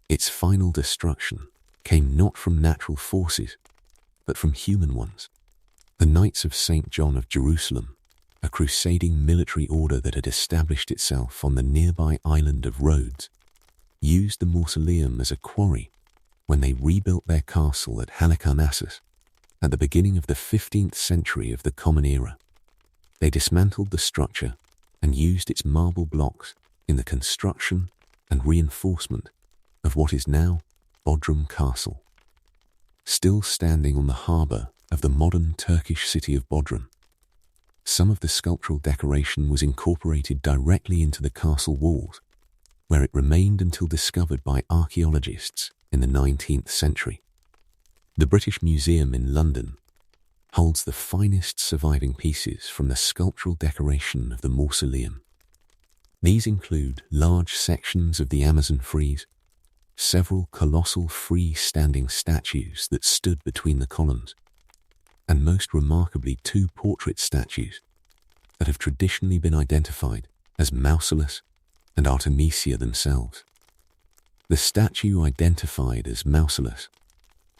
Its final destruction came not from natural forces, but from human ones. The Knights of St. John of Jerusalem, a crusading military order that had established itself on the nearby island of Rhodes, used the mausoleum as a quarry when they rebuilt their castle at Halicarnassus at the beginning of the 15th century of the Common Era. They dismantled the structure and used its marble blocks in the construction and reinforcement of what is now Bodrum Castle, still standing on the harbour of the modern Turkish city of Bodrum. Some of the sculptural decoration was incorporated directly into the castle walls, where it remained until discovered by archaeologists in the 19th century. The British Museum in London holds the finest surviving pieces from the sculptural decoration of the mausoleum. These include large sections of the Amazon frieze, several colossal free-standing statues that stood between the columns, and most remarkably 2 portrait statues that have traditionally been identified as Mausolus and Artemisia themselves. The statue identified as Mausolus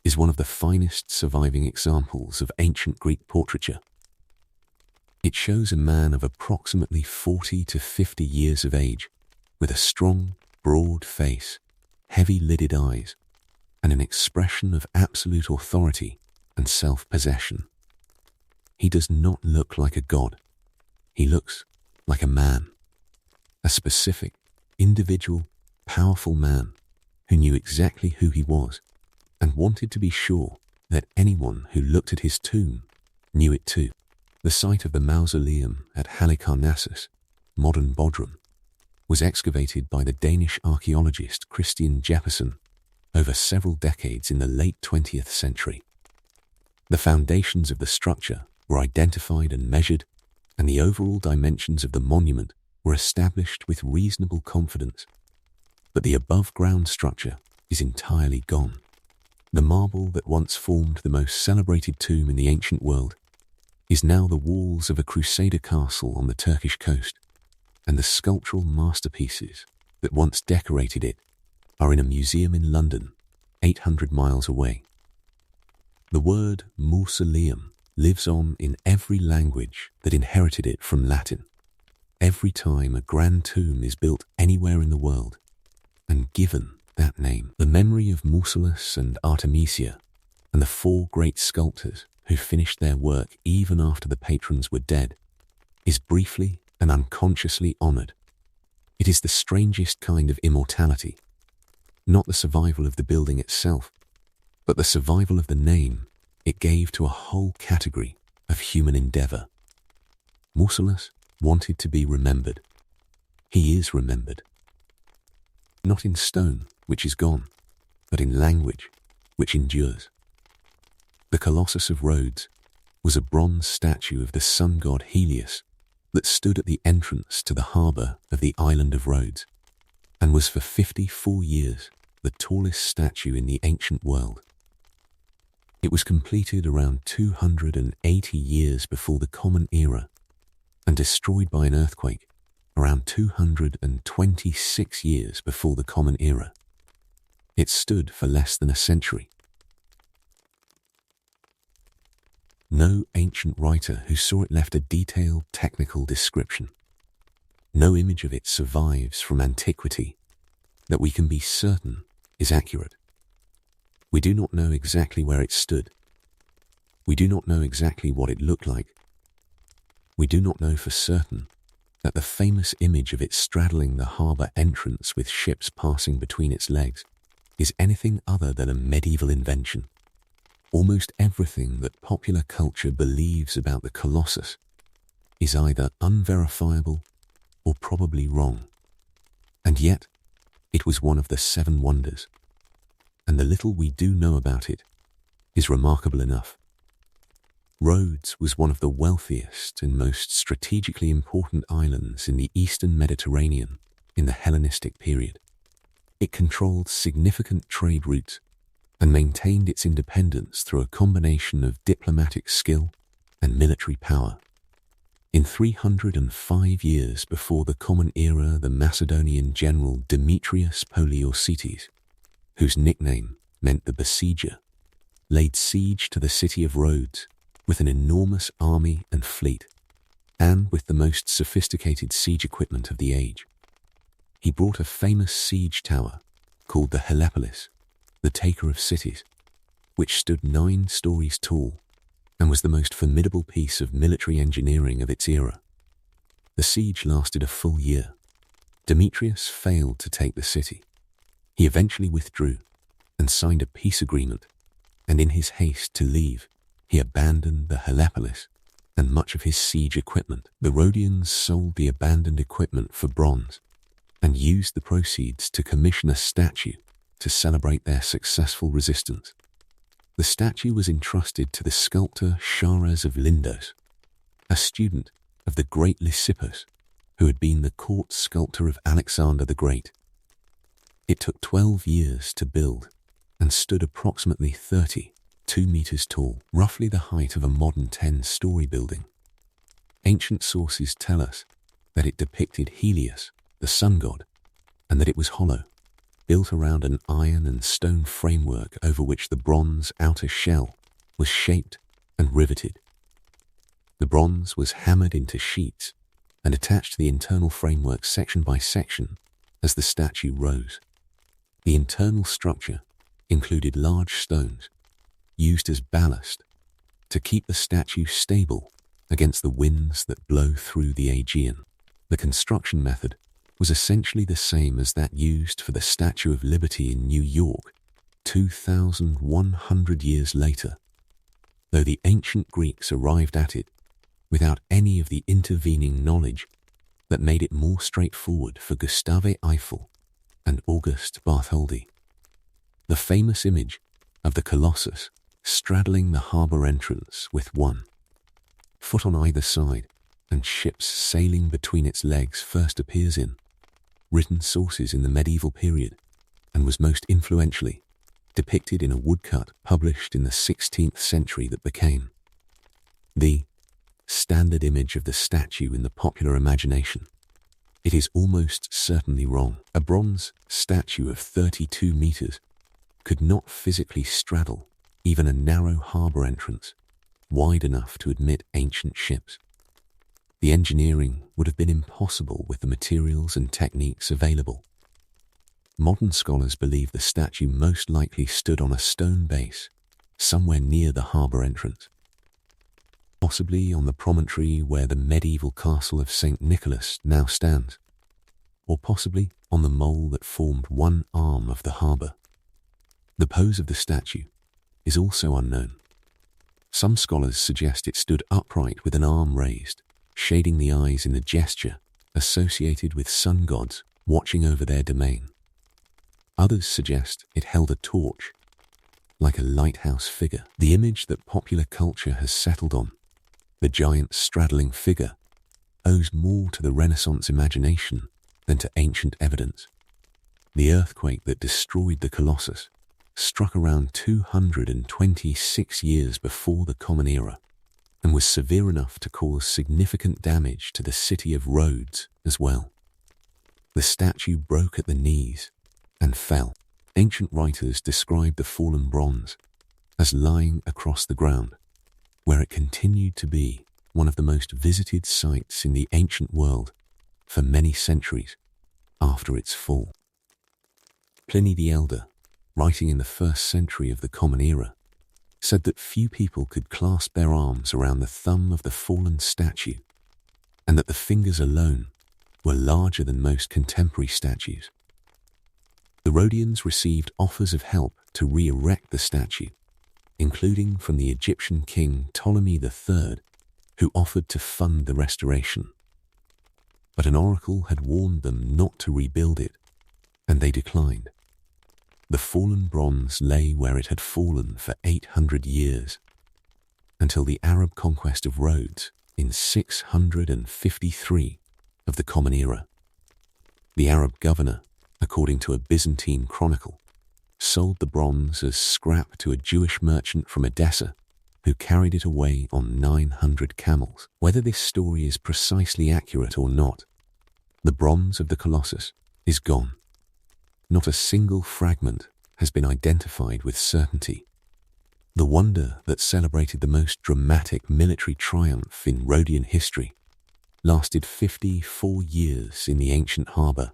is one of the finest surviving examples of ancient Greek portraiture. It shows a man of approximately 40 to 50 years of age, with a strong, broad face, heavy-lidded eyes, and an expression of absolute authority and self-possession. He does not look like a god. He looks like a man, a specific, individual, powerful man who knew exactly who he was and wanted to be sure that anyone who looked at his tomb knew it too. The site of the mausoleum at Halicarnassus, modern Bodrum, was excavated by the Danish archaeologist Christian Jeppesen over several decades in the late 20th century. The foundations of the structure were identified and measured, and the overall dimensions of the monument were established with reasonable confidence. But the above-ground structure is entirely gone. The marble that once formed the most celebrated tomb in the ancient world is now the walls of a crusader castle on the Turkish coast, and the sculptural masterpieces that once decorated it are in a museum in London, 800 miles away. The word mausoleum lives on in every language that inherited it from Latin. Every time a grand tomb is built anywhere in the world and given that name, the memory of Mausolus and Artemisia and the 4 great sculptors who finished their work even after the patrons were dead is briefly and unconsciously honoured. It is the strangest kind of immortality, not the survival of the building itself, but the survival of the name it gave to a whole category of human endeavour. Mausolus wanted to be remembered. He is remembered. Not in stone, which is gone, but in language, which endures. The Colossus of Rhodes was a bronze statue of the sun god Pheidias that stood at the entrance to the harbour of the island of Rhodes, and was for 54 years the tallest statue in the ancient world. It was completed around 280 years before the Common Era and destroyed by an earthquake around 226 years before the Common Era. It stood for less than a century. No ancient writer who saw it left a detailed technical description. No image of it survives from antiquity that we can be certain is accurate. We do not know exactly where it stood. We do not know exactly what it looked like. We do not know for certain that the famous image of it straddling the harbour entrance with ships passing between its legs is anything other than a medieval invention. Almost everything that popular culture believes about the Colossus is either unverifiable or probably wrong. And yet, it was one of the 7 wonders, and the little we do know about it is remarkable enough. Rhodes was one of the wealthiest and most strategically important islands in the eastern Mediterranean in the Hellenistic period. It controlled significant trade routes and maintained its independence through a combination of diplomatic skill and military power. In 305 years before the Common Era, the Macedonian general Demetrius Poliorcetes, whose nickname meant the besieger, laid siege to the city of Rhodes with an enormous army and fleet, and with the most sophisticated siege equipment of the age. He brought a famous siege tower called the Helepolis, the taker of cities, which stood 9 stories tall and was the most formidable piece of military engineering of its era. The siege lasted a full year. Demetrius failed to take the city. He eventually withdrew and signed a peace agreement, and in his haste to leave, he abandoned the Helepolis and much of his siege equipment. The Rhodians sold the abandoned equipment for bronze and used the proceeds to commission a statue to celebrate their successful resistance. The statue was entrusted to the sculptor Chares of Lindos, a student of the great Lysippus, who had been the court sculptor of Alexander the Great. It took 12 years to build and stood approximately 32 meters tall, roughly the height of a modern 10-story building. Ancient sources tell us that it depicted Helios, the sun god, and that it was hollow, built around an iron and stone framework over which the bronze outer shell was shaped and riveted. The bronze was hammered into sheets and attached to the internal framework section by section as the statue rose. The internal structure included large stones used as ballast to keep the statue stable against the winds that blow through the Aegean. The construction method was essentially the same as that used for the Statue of Liberty in New York 2,100 years later, though the ancient Greeks arrived at it without any of the intervening knowledge that made it more straightforward for Gustave Eiffel and Auguste Bartholdi. The famous image of the Colossus straddling the harbour entrance with 1 foot on either side and ships sailing between its legs first appears in written sources in the medieval period and was most influentially depicted in a woodcut published in the 16th century that became the standard image of the statue in the popular imagination. It is almost certainly wrong. A bronze statue of 32 meters could not physically straddle even a narrow harbour entrance wide enough to admit ancient ships. The engineering would have been impossible with the materials and techniques available. Modern scholars believe the statue most likely stood on a stone base somewhere near the harbour entrance, possibly on the promontory where the medieval castle of St. Nicholas now stands, or possibly on the mole that formed one arm of the harbour. The pose of the statue is also unknown. Some scholars suggest it stood upright with an arm raised, shading the eyes in the gesture associated with sun gods watching over their domain. Others suggest it held a torch, like a lighthouse figure. The image that popular culture has settled on, the giant straddling figure, owes more to the Renaissance imagination than to ancient evidence. The earthquake that destroyed the Colossus struck around 226 years before the Common Era, and was severe enough to cause significant damage to the city of Rhodes as well. The statue broke at the knees and fell. Ancient writers described the fallen bronze as lying across the ground, where it continued to be one of the most visited sites in the ancient world for many centuries after its fall. Pliny the Elder, writing in the 1st century of the Common Era, said that few people could clasp their arms around the thumb of the fallen statue, and that the fingers alone were larger than most contemporary statues. The Rhodians received offers of help to re-erect the statue, including from the Egyptian king Ptolemy III, who offered to fund the restoration. But an oracle had warned them not to rebuild it, and they declined. The fallen bronze lay where it had fallen for 800 years, until the Arab conquest of Rhodes in 653 of the Common Era. The Arab governor, according to a Byzantine chronicle, sold the bronze as scrap to a Jewish merchant from Edessa who carried it away on 900 camels. Whether this story is precisely accurate or not, the bronze of the Colossus is gone. Not a single fragment has been identified with certainty. The wonder that celebrated the most dramatic military triumph in Rhodian history lasted 54 years in the ancient harbour,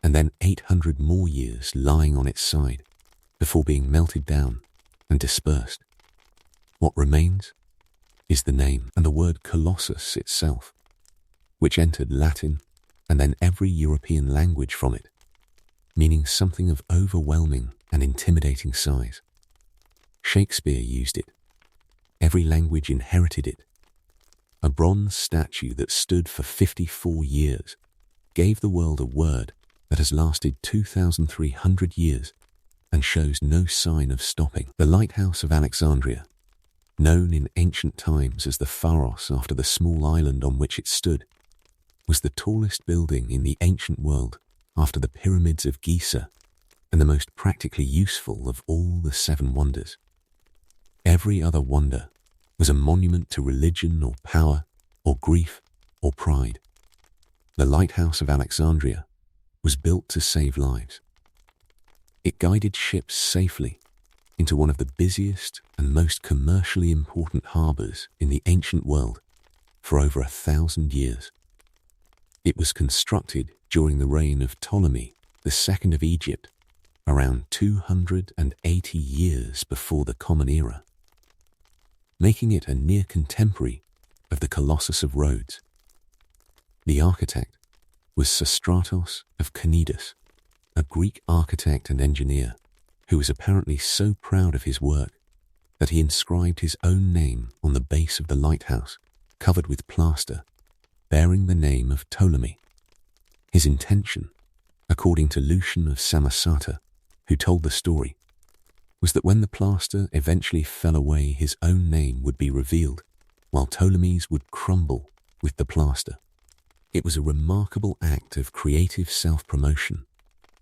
and then 800 more years lying on its side before being melted down and dispersed. What remains is the name and the word Colossus itself, which entered Latin and then every European language from it, meaning something of overwhelming and intimidating size. Shakespeare used it. Every language inherited it. A bronze statue that stood for 54 years gave the world a word that has lasted 2,300 years and shows no sign of stopping. The lighthouse of Alexandria, known in ancient times as the Pharos after the small island on which it stood, was the tallest building in the ancient world after the pyramids of Giza and the most practically useful of all the seven wonders. Every other wonder was a monument to religion or power or grief or pride. The lighthouse of Alexandria was built to save lives. It guided ships safely into one of the busiest and most commercially important harbours in the ancient world for over 1,000 years. It was constructed during the reign of Ptolemy II of Egypt, around 280 years before the Common Era, making it a near contemporary of the Colossus of Rhodes. The architect was Sostratos of Cnidus, a Greek architect and engineer who was apparently so proud of his work that he inscribed his own name on the base of the lighthouse, covered with plaster, bearing the name of Ptolemy. His intention, according to Lucian of Samosata, who told the story, was that when the plaster eventually fell away, his own name would be revealed, while Ptolemy's would crumble with the plaster. It was a remarkable act of creative self-promotion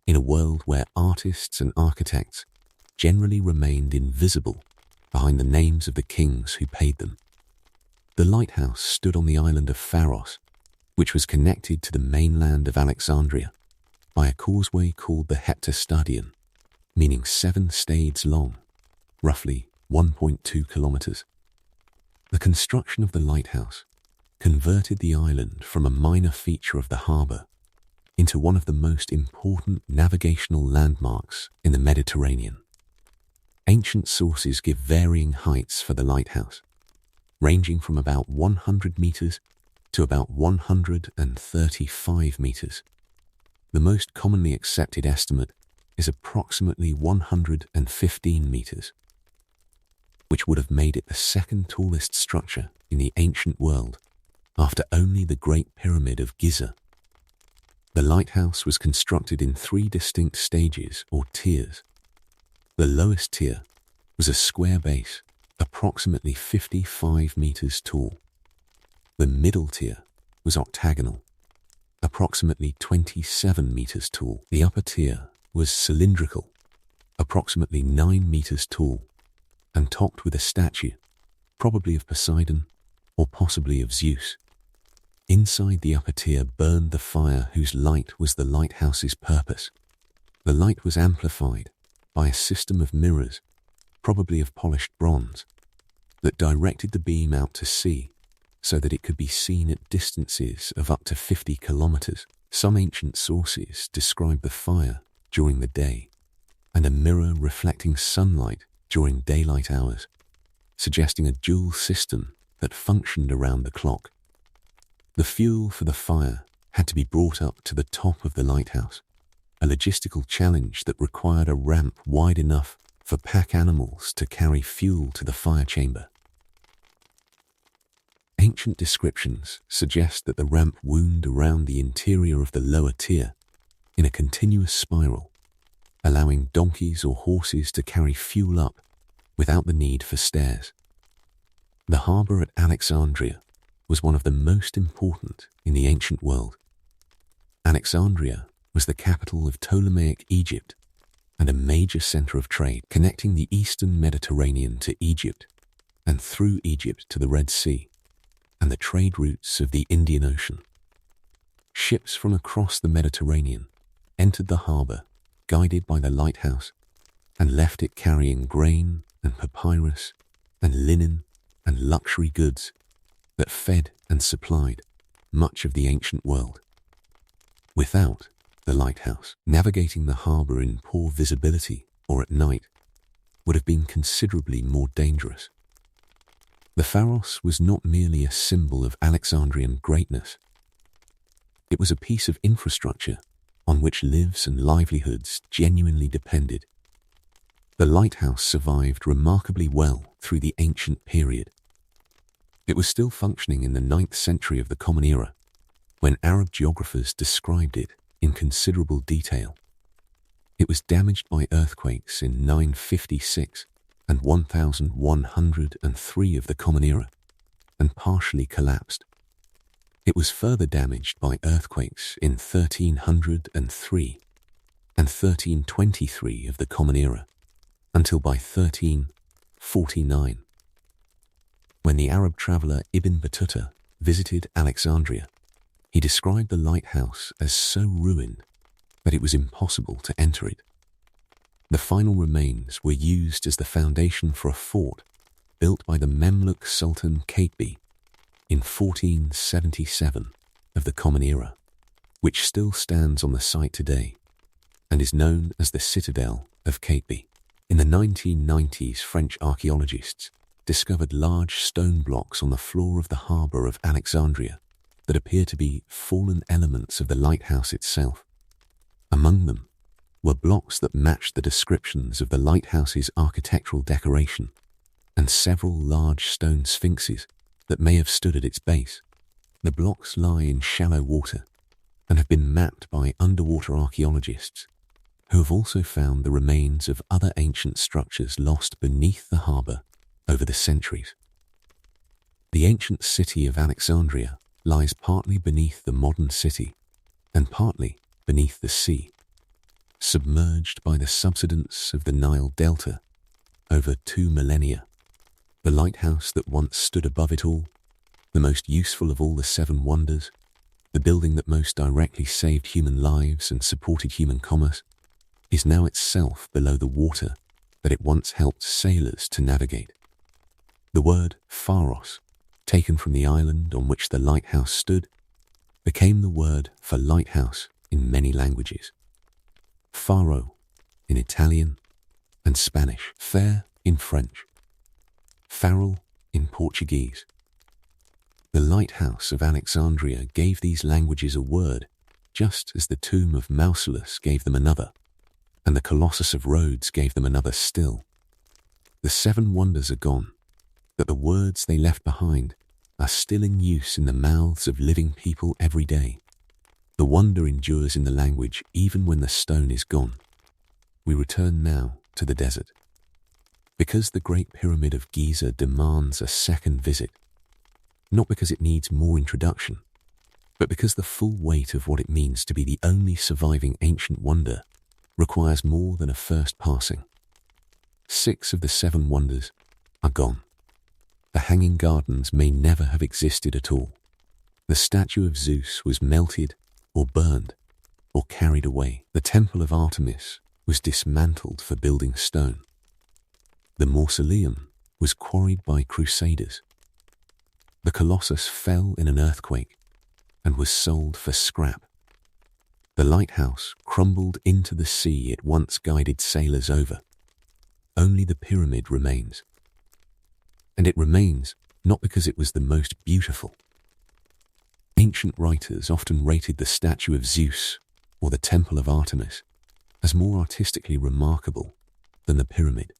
in a world where artists and architects generally remained invisible behind the names of the kings who paid them. The lighthouse stood on the island of Pharos, which was connected to the mainland of Alexandria by a causeway called the Heptastadion, meaning 7 stades long, roughly 1.2 kilometers. The construction of the lighthouse converted the island from a minor feature of the harbour into one of the most important navigational landmarks in the Mediterranean. Ancient sources give varying heights for the lighthouse, ranging from about 100 meters to about 135 meters. The most commonly accepted estimate is approximately 115 meters, which would have made it the second tallest structure in the ancient world after only the Great Pyramid of Giza. The lighthouse was constructed in 3 distinct stages or tiers. The lowest tier was a square base approximately 55 meters tall. The middle tier was octagonal, approximately 27 meters tall. The upper tier was cylindrical, approximately 9 meters tall, and topped with a statue, probably of Poseidon or possibly of Zeus. Inside the upper tier burned the fire whose light was the lighthouse's purpose. The light was amplified by a system of mirrors, probably of polished bronze, that directed the beam out to sea so that it could be seen at distances of up to 50 kilometers. Some ancient sources describe the fire during the day and a mirror reflecting sunlight during daylight hours, suggesting a dual system that functioned around the clock. The fuel for the fire had to be brought up to the top of the lighthouse, a logistical challenge that required a ramp wide enough for pack animals to carry fuel to the fire chamber. Ancient descriptions suggest that the ramp wound around the interior of the lower tier in a continuous spiral, allowing donkeys or horses to carry fuel up without the need for stairs. The harbour at Alexandria was one of the most important in the ancient world. Alexandria was the capital of Ptolemaic Egypt and a major center of trade connecting the eastern Mediterranean to Egypt and through Egypt to the Red Sea and the trade routes of the Indian Ocean. Ships from across the Mediterranean entered the harbor, guided by the lighthouse, and left it carrying grain and papyrus and linen and luxury goods that fed and supplied much of the ancient world. Without the lighthouse, navigating the harbor in poor visibility or at night would have been considerably more dangerous. The Pharos was not merely a symbol of Alexandrian greatness. It was a piece of infrastructure on which lives and livelihoods genuinely depended. The lighthouse survived remarkably well through the ancient period. It was still functioning in the 9th century of the Common Era, when Arab geographers described it in considerable detail. It was damaged by earthquakes in 956 and 1103 of the Common Era, and partially collapsed. It was further damaged by earthquakes in 1303 and 1323 of the Common Era, until by 1349. When the Arab traveller Ibn Battuta visited Alexandria, he described the lighthouse as so ruined that it was impossible to enter it. The final remains were used as the foundation for a fort built by the Mamluk Sultan Qutb in 1477 of the Common Era, which still stands on the site today and is known as the Citadel of Qutb. In the 1990s, French archaeologists discovered large stone blocks on the floor of the harbour of Alexandria that appear to be fallen elements of the lighthouse itself. Among them were blocks that matched the descriptions of the lighthouse's architectural decoration and several large stone sphinxes that may have stood at its base. The blocks lie in shallow water and have been mapped by underwater archaeologists, who have also found the remains of other ancient structures lost beneath the harbour over the centuries. The ancient city of Alexandria lies partly beneath the modern city and partly beneath the sea, submerged by the subsidence of the Nile Delta over 2 millennia. The lighthouse that once stood above it all, the most useful of all the 7 wonders, the building that most directly saved human lives and supported human commerce, is now itself below the water that it once helped sailors to navigate. The word Pharos, taken from the island on which the lighthouse stood, became the word for lighthouse in many languages. Faro in Italian and Spanish, fair in French, farol in Portuguese. The lighthouse of Alexandria gave these languages a word, just as the tomb of Mausolus gave them another, and the Colossus of Rhodes gave them another still. The 7 wonders are gone, but the words they left behind are still in use in the mouths of living people every day. The wonder endures in the language even when the stone is gone. We return now to the desert. Because the Great Pyramid of Giza demands a second visit, not because it needs more introduction, but because the full weight of what it means to be the only surviving ancient wonder requires more than a first passing. 6 of the 7 wonders are gone. The Hanging Gardens may never have existed at all. The statue of Zeus was melted or burned or carried away. The temple of Artemis was dismantled for building stone. The mausoleum was quarried by crusaders. The Colossus fell in an earthquake and was sold for scrap. The lighthouse crumbled into the sea it once guided sailors over. Only the pyramid remains. And it remains not because it was the most beautiful. Ancient writers often rated the statue of Zeus or the temple of Artemis as more artistically remarkable than the pyramid.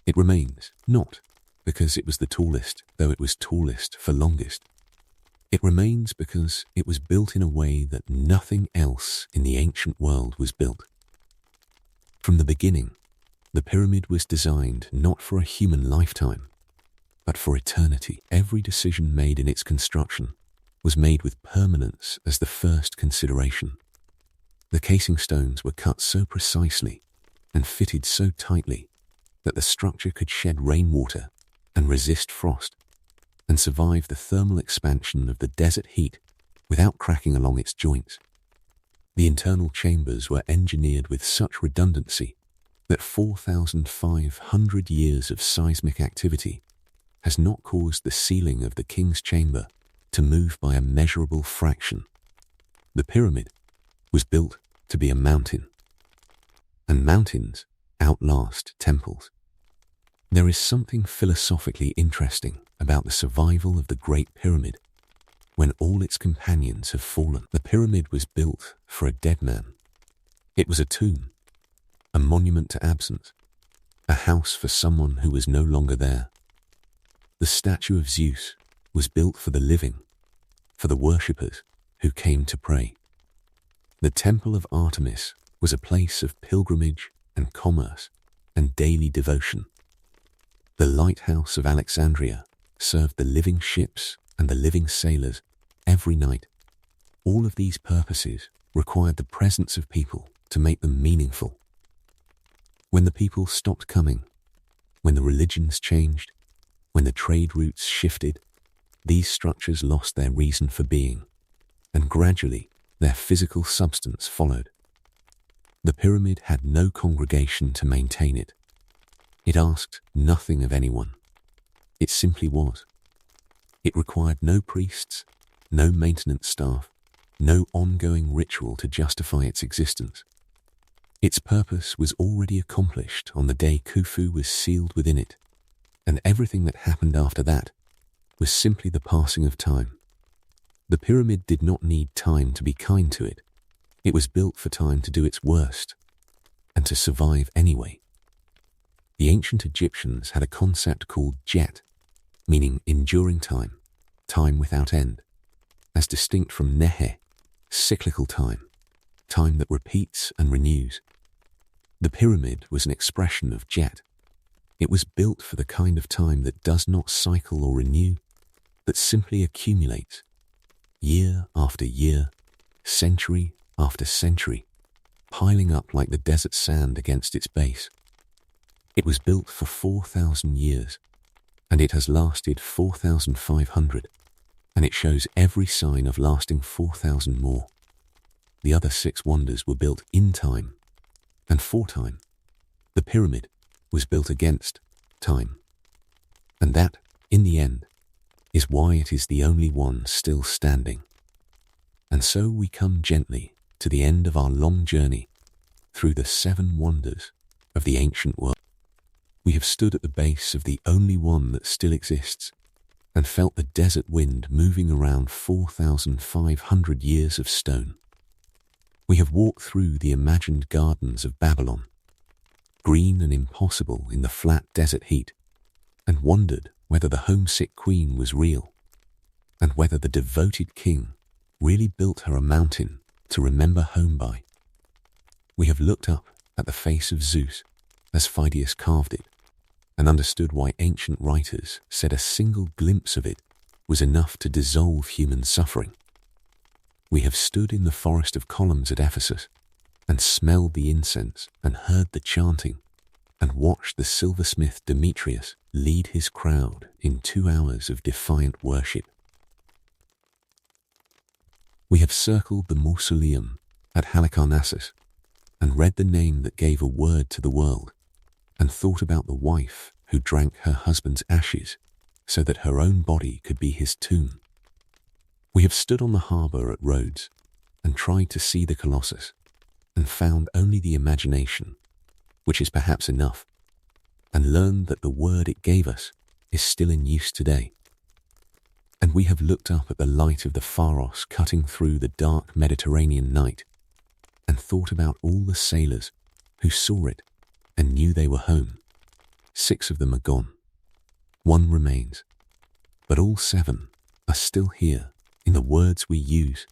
It remains not because it was the tallest, though it was tallest for longest. It remains because it was built in a way that nothing else in the ancient world was built. From the beginning, the pyramid was designed not for a human lifetime, but for eternity. Every decision made in its construction was made with permanence as the first consideration. The casing stones were cut so precisely and fitted so tightly that the structure could shed rainwater and resist frost and survive the thermal expansion of the desert heat without cracking along its joints. The internal chambers were engineered with such redundancy that 4,500 years of seismic activity has not caused the ceiling of the king's chamber to move by a measurable fraction. The pyramid was built to be a mountain, and mountains outlast temples. There is something philosophically interesting about the survival of the Great Pyramid when all its companions have fallen. The pyramid was built for a dead man. It was a tomb, a monument to absence, a house for someone who was no longer there. The statue of Zeus was built for the living, for the worshippers who came to pray. The temple of Artemis was a place of pilgrimage and commerce and daily devotion. The lighthouse of Alexandria served the living ships and the living sailors every night. All of these purposes required the presence of people to make them meaningful. When the people stopped coming, when the religions changed, when the trade routes shifted, these structures lost their reason for being, and gradually their physical substance followed. The pyramid had no congregation to maintain it. It asked nothing of anyone. It simply was. It required no priests, no maintenance staff, no ongoing ritual to justify its existence. Its purpose was already accomplished on the day Khufu was sealed within it, and everything that happened after that was simply the passing of time. The pyramid did not need time to be kind to it. It was built for time to do its worst, and to survive anyway. The ancient Egyptians had a concept called jet, meaning enduring time, time without end, as distinct from nehe, cyclical time, time that repeats and renews. The pyramid was an expression of jet. It was built for the kind of time that does not cycle or renew, that simply accumulates, year after year, century after century, piling up like the desert sand against its base. It was built for 4,000 years, and it has lasted 4,500, and it shows every sign of lasting 4,000 more. The other 6 wonders were built in time and for time. The pyramid was built against time, and that, in the end, is why it is the only one still standing. And so we come gently to the end of our long journey through the 7 wonders of the ancient world. We have stood at the base of the only one that still exists and felt the desert wind moving around 4,500 years of stone. We have walked through the imagined gardens of Babylon, green and impossible in the flat desert heat, and wondered whether the homesick queen was real, and whether the devoted king really built her a mountain to remember home by. We have looked up at the face of Zeus as Pheidias carved it, and understood why ancient writers said a single glimpse of it was enough to dissolve human suffering. We have stood in the forest of columns at Ephesus, and smelled the incense and heard the chanting, and watched the silversmith Demetrius lead his crowd in 2 hours of defiant worship. We have circled the mausoleum at Halicarnassus, and read the name that gave a word to the world, and thought about the wife who drank her husband's ashes so that her own body could be his tomb. We have stood on the harbour at Rhodes and tried to see the Colossus, and found only the imagination, which is perhaps enough, and learned that the word it gave us is still in use today. And we have looked up at the light of the Pharos cutting through the dark Mediterranean night, and thought about all the sailors who saw it and knew they were home. 6 of them are gone. 1 remains, but all 7 are still here in the words we use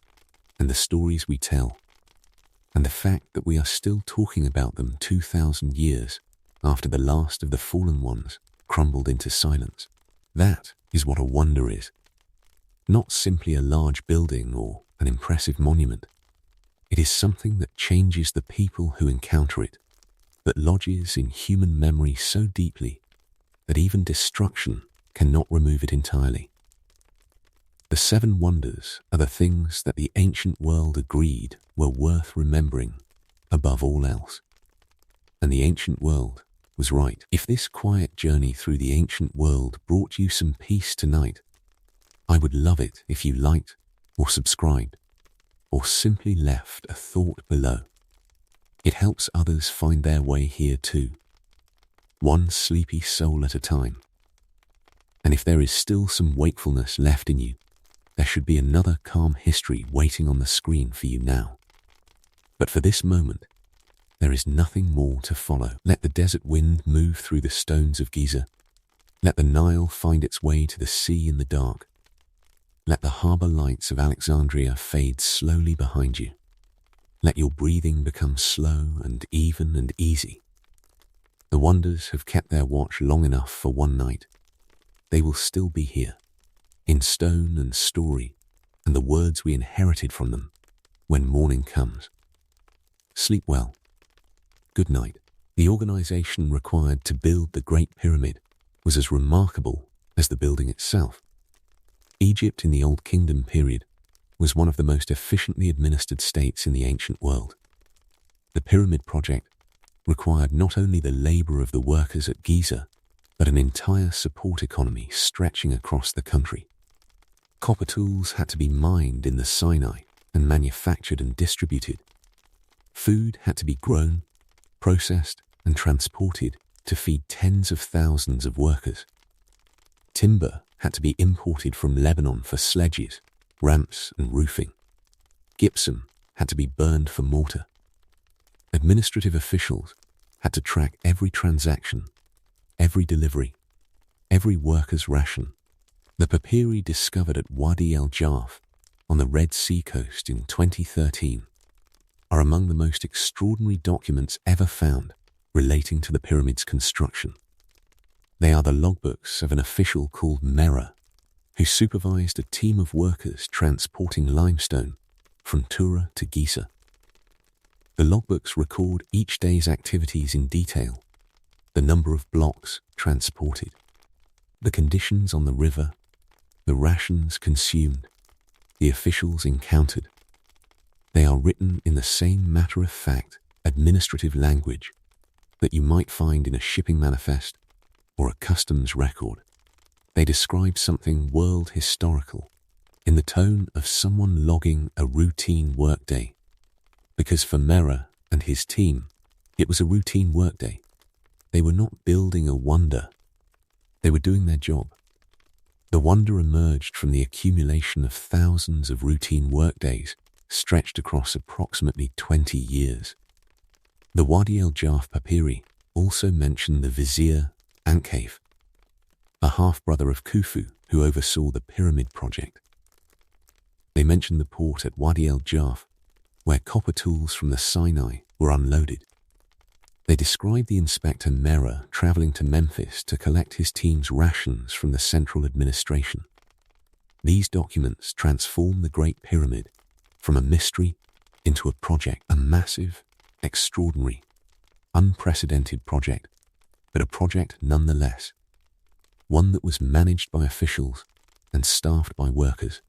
and the stories we tell, and the fact that we are still talking about them 2,000 years after the last of the fallen ones crumbled into silence. That is what a wonder is. Not simply a large building or an impressive monument. It is something that changes the people who encounter it, but lodges in human memory so deeply that even destruction cannot remove it entirely. The 7 wonders are the things that the ancient world agreed were worth remembering above all else. And the ancient world was right. If this quiet journey through the ancient world brought you some peace tonight, I would love it if you liked or subscribed or simply left a thought below. It helps others find their way here too, one sleepy soul at a time. And if there is still some wakefulness left in you, there should be another calm history waiting on the screen for you now. But for this moment, there is nothing more to follow. Let the desert wind move through the stones of Giza. Let the Nile find its way to the sea in the dark. Let the harbour lights of Alexandria fade slowly behind you. Let your breathing become slow and even and easy. The wonders have kept their watch long enough for one night. They will still be here, in stone and story, and the words we inherited from them when morning comes. Sleep well. Good night. The organization required to build the Great Pyramid was as remarkable as the building itself. Egypt in the Old Kingdom period was one of the most efficiently administered states in the ancient world. The pyramid project required not only the labor of the workers at Giza, but an entire support economy stretching across the country. Copper tools had to be mined in the Sinai and manufactured and distributed. Food had to be grown, processed, and transported to feed tens of thousands of workers. Timber had to be imported from Lebanon for sledges, ramps, and roofing. Gypsum had to be burned for mortar. Administrative officials had to track every transaction, every delivery, every worker's ration. The papyri discovered at Wadi el-Jarf on the Red Sea coast in 2013 are among the most extraordinary documents ever found relating to the pyramid's construction. They are the logbooks of an official called Mera, who supervised a team of workers transporting limestone from Tura to Giza. The logbooks record each day's activities in detail, the number of blocks transported, the conditions on the river, the rations consumed, the officials encountered. They are written in the same matter-of-fact, administrative language that you might find in a shipping manifest or a customs record. They describe something world historical in the tone of someone logging a routine workday. Because for Mera and his team, it was a routine workday. They were not building a wonder. They were doing their job. The wonder emerged from the accumulation of thousands of routine workdays stretched across approximately 20 years. The Wadi el-Jarf papyri also mention the vizier Ankheif, a half-brother of Khufu who oversaw the pyramid project. They mention the port at Wadi el-Jarf, where copper tools from the Sinai were unloaded. They describe the inspector Mera traveling to Memphis to collect his team's rations from the central administration. These documents transform the Great Pyramid from a mystery into a project, a massive, extraordinary, unprecedented project, but a project nonetheless. One that was managed by officials and staffed by workers,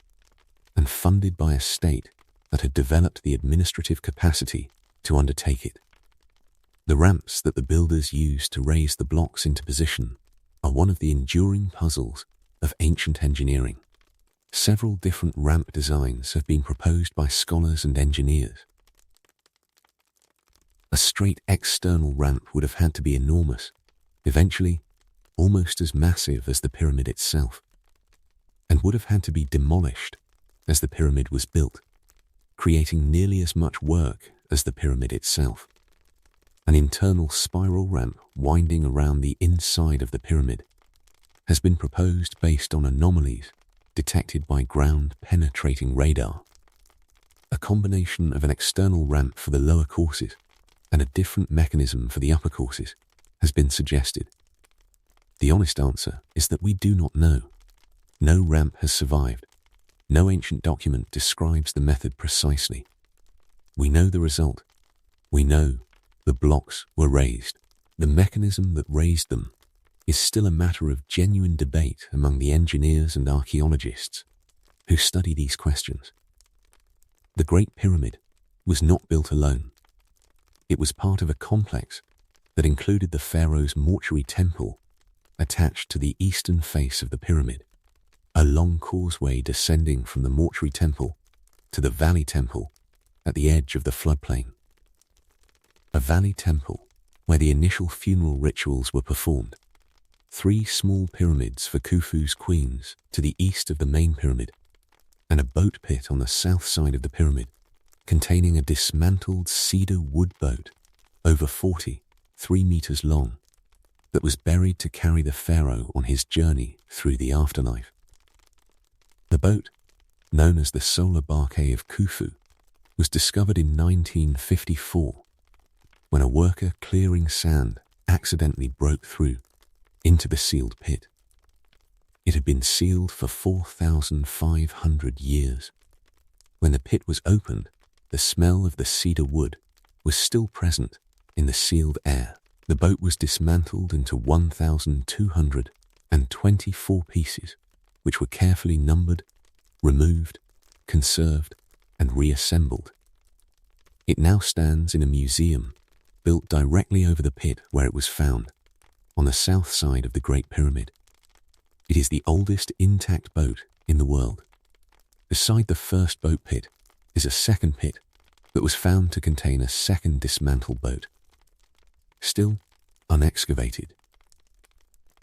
and funded by a state that had developed the administrative capacity to undertake it. The ramps that the builders used to raise the blocks into position are one of the enduring puzzles of ancient engineering. Several different ramp designs have been proposed by scholars and engineers. A straight external ramp would have had to be enormous, eventually almost as massive as the pyramid itself, and would have had to be demolished as the pyramid was built, creating nearly as much work as the pyramid itself. An internal spiral ramp winding around the inside of the pyramid has been proposed based on anomalies detected by ground-penetrating radar. A combination of an external ramp for the lower courses and a different mechanism for the upper courses has been suggested. The honest answer is that we do not know. No ramp has survived. No ancient document describes the method precisely. We know the result. We know The blocks were raised. The mechanism that raised them is still a matter of genuine debate among the engineers and archaeologists who study these questions. The Great Pyramid was not built alone. It was part of a complex that included the pharaoh's mortuary temple attached to the eastern face of the pyramid, a long causeway descending from the mortuary temple to the valley temple at the edge of the floodplain. A valley temple where the initial funeral rituals were performed. 3 small pyramids for Khufu's queens to the east of the main pyramid, and a boat pit on the south side of the pyramid containing a dismantled cedar wood boat over 43 meters long that was buried to carry the pharaoh on his journey through the afterlife. The boat, known as the solar barque of Khufu, was discovered in 1954 when a worker clearing sand accidentally broke through into the sealed pit. It had been sealed for 4,500 years. When the pit was opened, the smell of the cedar wood was still present in the sealed air. The boat was dismantled into 1,224 pieces, which were carefully numbered, removed, conserved, and reassembled. It now stands in a museum built directly over the pit where it was found, on the south side of the Great Pyramid. It is the oldest intact boat in the world. Beside the first boat pit is a second pit that was found to contain a second dismantled boat, still unexcavated.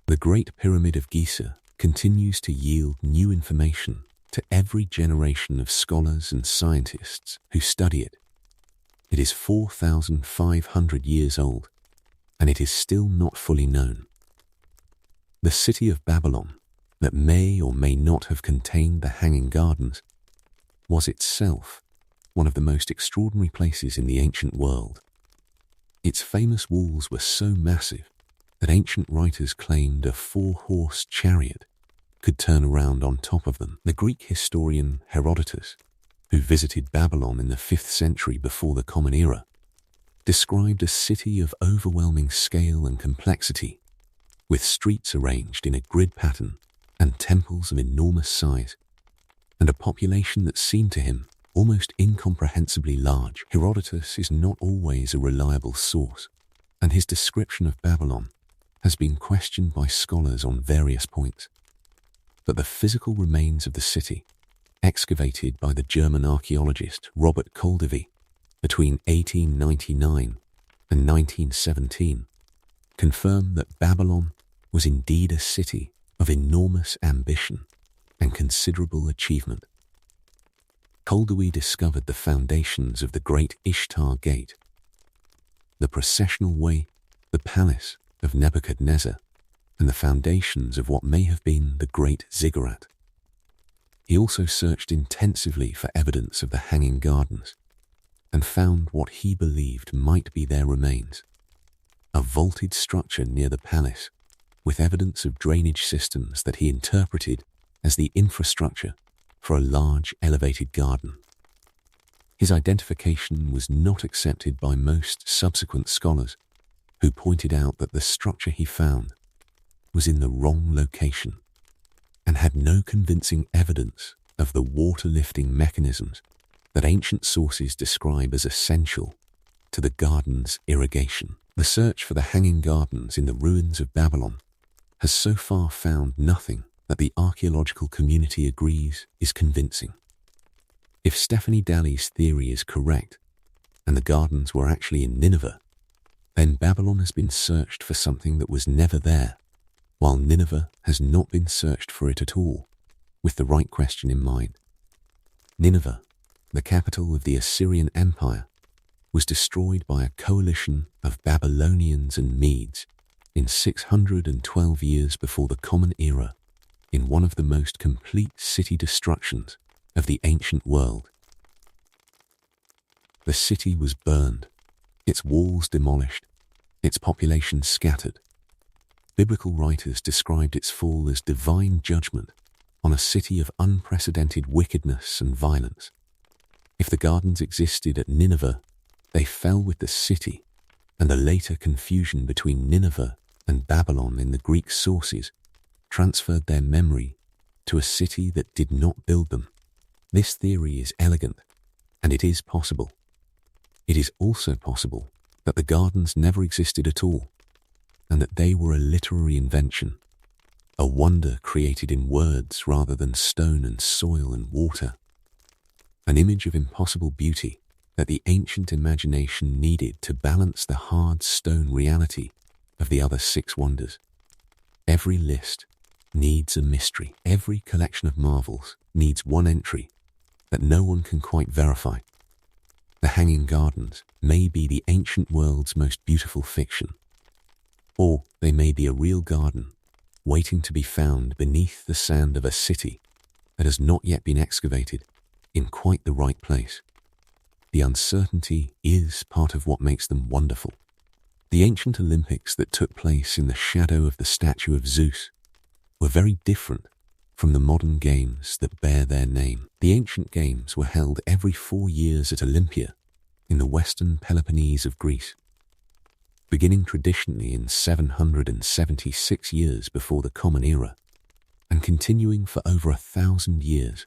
The Great Pyramid of Giza continues to yield new information to every generation of scholars and scientists who study it. It is 4,500 years old, and it is still not fully known. The city of Babylon, that may or may not have contained the Hanging Gardens, was itself one of the most extraordinary places in the ancient world. Its famous walls were so massive that ancient writers claimed a 4-horse chariot could turn around on top of them. The Greek historian Herodotus, who visited Babylon in the 5th century before the Common Era, described a city of overwhelming scale and complexity, with streets arranged in a grid pattern and temples of enormous size, and a population that seemed to him almost incomprehensibly large. Herodotus is not always a reliable source, and his description of Babylon has been questioned by scholars on various points. But the physical remains of the city, excavated by the German archaeologist Robert Koldewey between 1899 and 1917, confirm that Babylon was indeed a city of enormous ambition and considerable achievement. Koldewey discovered the foundations of the Great Ishtar Gate, the processional way, the palace of Nebuchadnezzar, and the foundations of what may have been the Great Ziggurat. He also searched intensively for evidence of the Hanging Gardens and found what he believed might be their remains, a vaulted structure near the palace with evidence of drainage systems that he interpreted as the infrastructure for a large elevated garden. His identification was not accepted by most subsequent scholars, who pointed out that the structure he found was in the wrong location and had no convincing evidence of the water-lifting mechanisms that ancient sources describe as essential to the garden's irrigation. The search for the Hanging Gardens in the ruins of Babylon has so far found nothing that the archaeological community agrees is convincing. If Stephanie Daly's theory is correct, and the gardens were actually in Nineveh, then Babylon has been searched for something that was never there, while Nineveh has not been searched for it at all, with the right question in mind. Nineveh, the capital of the Assyrian Empire, was destroyed by a coalition of Babylonians and Medes in 612 years before the Common Era, in one of the most complete city destructions of the ancient world. The city was burned, its walls demolished, its population scattered. Biblical writers described its fall as divine judgment on a city of unprecedented wickedness and violence. If the gardens existed at Nineveh, they fell with the city and the later confusion between Nineveh and Babylon in the Greek sources transferred their memory to a city that did not build them. This theory is elegant, and it is possible. It is also possible that the gardens never existed at all, and that they were a literary invention, a wonder created in words rather than stone and soil and water, an image of impossible beauty that the ancient imagination needed to balance the hard stone reality of the other 6 wonders. Every list needs a mystery. Every collection of marvels needs one entry that no one can quite verify. The Hanging Gardens may be the ancient world's most beautiful fiction, or they may be a real garden waiting to be found beneath the sand of a city that has not yet been excavated in quite the right place. The uncertainty is part of what makes them wonderful. The ancient Olympics that took place in the shadow of the statue of Zeus were very different from the modern games that bear their name. The ancient games were held every 4 years at Olympia in the western Peloponnese of Greece, beginning traditionally in 776 years before the Common Era and continuing for over 1,000 years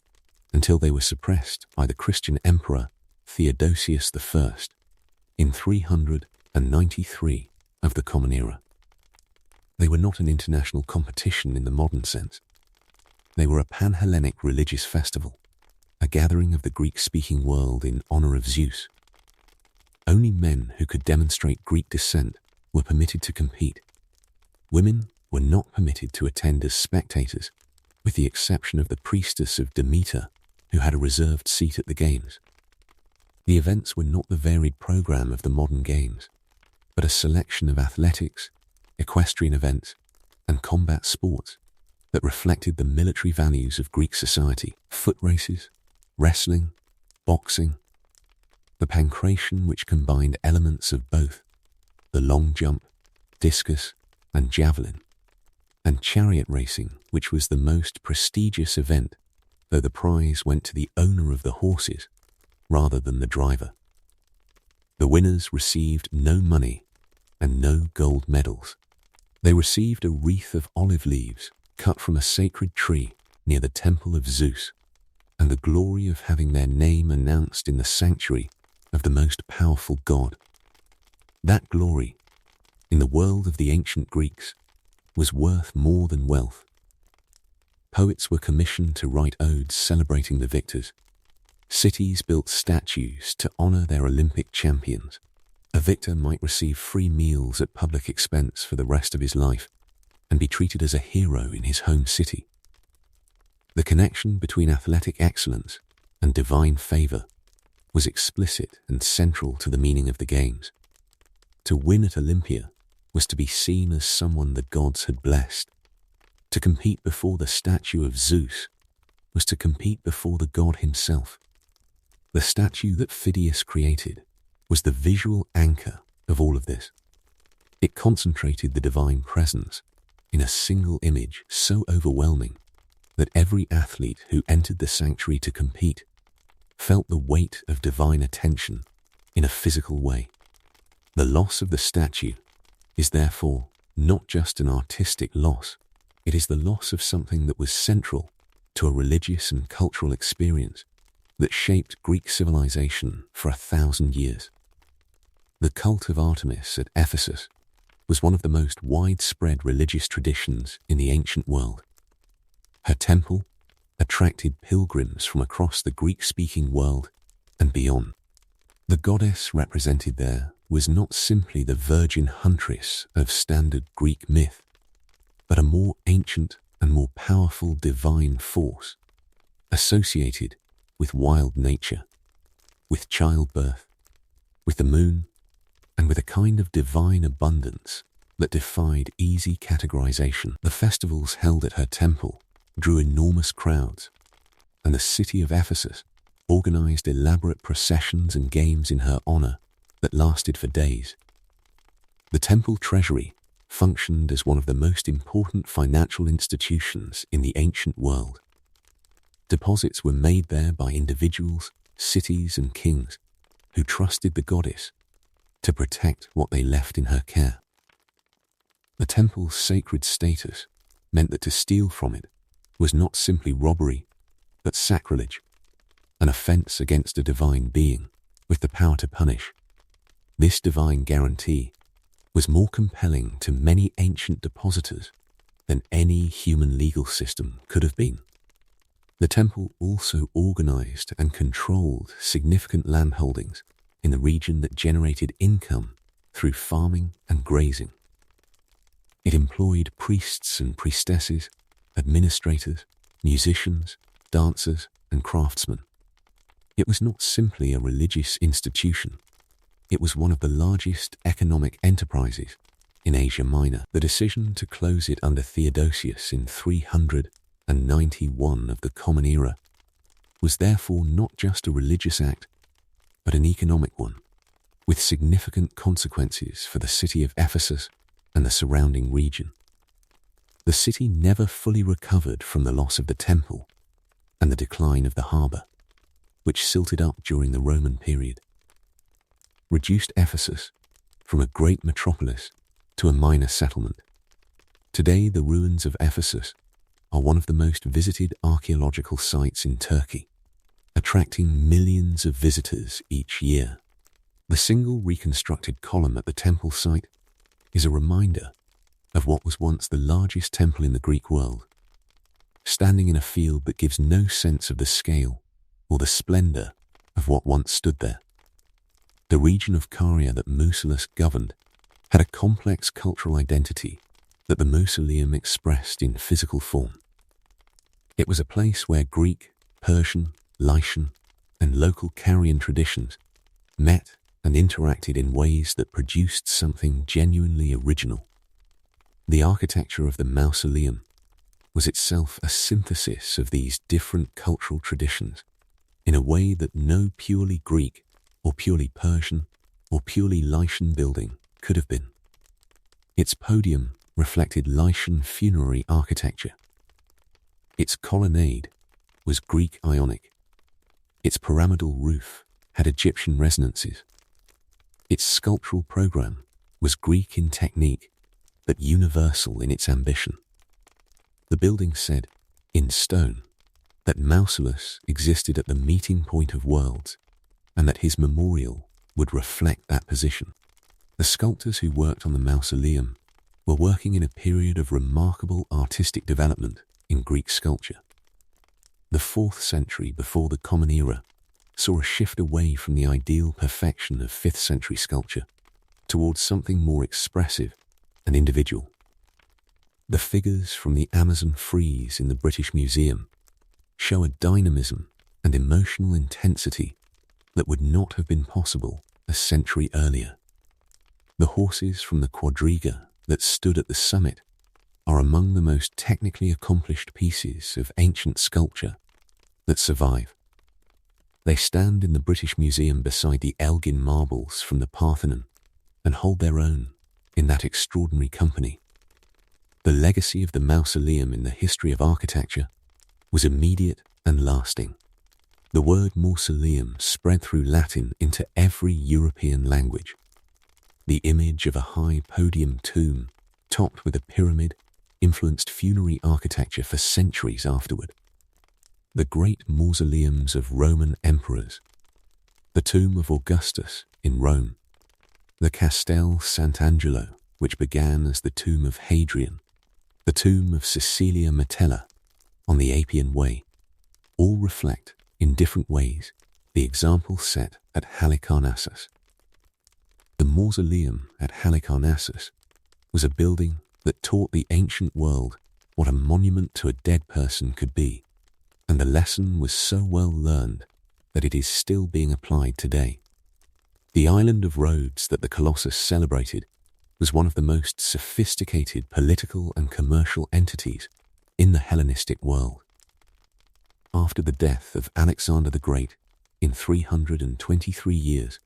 until they were suppressed by the Christian emperor Theodosius I in 393 of the Common Era. They were not an international competition in the modern sense. They were a pan-Hellenic religious festival, a gathering of the Greek-speaking world in honor of Zeus. Only men who could demonstrate Greek descent were permitted to compete. Women were not permitted to attend as spectators, with the exception of the priestess of Demeter, who had a reserved seat at the games. The events were not the varied program of the modern games, but a selection of athletics, equestrian events, and combat sports that reflected the military values of Greek society: foot races, wrestling, boxing, the pancration, which combined elements of both the long jump, discus, and javelin, and chariot racing, which was the most prestigious event, though the prize went to the owner of the horses rather than the driver. The winners received no money and no gold medals. They received a wreath of olive leaves cut from a sacred tree near the temple of Zeus, and the glory of having their name announced in the sanctuary of the most powerful god. That glory, in the world of the ancient Greeks, was worth more than wealth. Poets were commissioned to write odes celebrating the victors. Cities built statues to honor their Olympic champions. A victor might receive free meals at public expense for the rest of his life and be treated as a hero in his home city. The connection between athletic excellence and divine favor was explicit and central to the meaning of the games. To win at Olympia was to be seen as someone the gods had blessed. To compete before the statue of Zeus was to compete before the god himself. The statue that Pheidias created was the visual anchor of all of this. It concentrated the divine presence in a single image so overwhelming that every athlete who entered the sanctuary to compete felt the weight of divine attention in a physical way. The loss of the statue is therefore not just an artistic loss, it is the loss of something that was central to a religious and cultural experience that shaped Greek civilization for 1,000 years. The cult of Artemis at Ephesus was one of the most widespread religious traditions in the ancient world. Her temple attracted pilgrims from across the Greek-speaking world and beyond. The goddess represented there was not simply the virgin huntress of standard Greek myth, but a more ancient and more powerful divine force associated with wild nature, with childbirth, with the moon, and with a kind of divine abundance that defied easy categorization. The festivals held at her temple drew enormous crowds, and the city of Ephesus organized elaborate processions and games in her honor that lasted for days. The temple treasury functioned as one of the most important financial institutions in the ancient world. Deposits were made there by individuals, cities, and kings who trusted the goddess to protect what they left in her care. The temple's sacred status meant that to steal from it was not simply robbery, but sacrilege, an offense against a divine being with the power to punish. This divine guarantee was more compelling to many ancient depositors than any human legal system could have been. The temple also organized and controlled significant landholdings in the region that generated income through farming and grazing. It employed priests and priestesses, administrators, musicians, dancers, and craftsmen. It was not simply a religious institution. It was one of the largest economic enterprises in Asia Minor. The decision to close it under Theodosius in 391 of the Common Era was therefore not just a religious act, but an economic one, with significant consequences for the city of Ephesus and the surrounding region. The city never fully recovered from the loss of the temple and the decline of the harbour, which silted up during the Roman period, reduced Ephesus from a great metropolis to a minor settlement. Today, the ruins of Ephesus are one of the most visited archaeological sites in Turkey, attracting millions of visitors each year. The single reconstructed column at the temple site is a reminder of what was once the largest temple in the Greek world, standing in a field that gives no sense of the scale or the splendor of what once stood there. The region of Caria that Mausolus governed had a complex cultural identity that the mausoleum expressed in physical form. It was a place where Greek, Persian, Lycian, and local Carian traditions met and interacted in ways that produced something genuinely original. The architecture of the mausoleum was itself a synthesis of these different cultural traditions in a way that no purely Greek or purely Persian or purely Lycian building could have been. Its podium reflected Lycian funerary architecture. Its colonnade was Greek Ionic. Its pyramidal roof had Egyptian resonances. Its sculptural program was Greek in technique, but universal in its ambition. The building said, in stone, that Mausolus existed at the meeting point of worlds, and that his memorial would reflect that position. The sculptors who worked on the mausoleum were working in a period of remarkable artistic development in Greek sculpture. The 4th century before the Common Era saw a shift away from the ideal perfection of 5th century sculpture towards something more expressive and individual. The figures from the Amazon frieze in the British Museum show a dynamism and emotional intensity that would not have been possible a century earlier. The horses from the quadriga that stood at the summit are among the most technically accomplished pieces of ancient sculpture that survive. They stand in the British Museum beside the Elgin marbles from the Parthenon and hold their own in that extraordinary company. The legacy of the mausoleum in the history of architecture was immediate and lasting. The word mausoleum spread through Latin into every European language. The image of a high podium tomb topped with a pyramid influenced funerary architecture for centuries afterward. The great mausoleums of Roman emperors, the tomb of Augustus in Rome, the Castel Sant'Angelo, which began as the tomb of Hadrian, the tomb of Cecilia Metella on the Appian Way, all reflect, in different ways, the example set at Halicarnassus. The mausoleum at Halicarnassus was a building that taught the ancient world what a monument to a dead person could be, and the lesson was so well learned that it is still being applied today. The island of Rhodes that the Colossus celebrated was one of the most sophisticated political and commercial entities in the Hellenistic world. After the death of Alexander the Great in 323 years,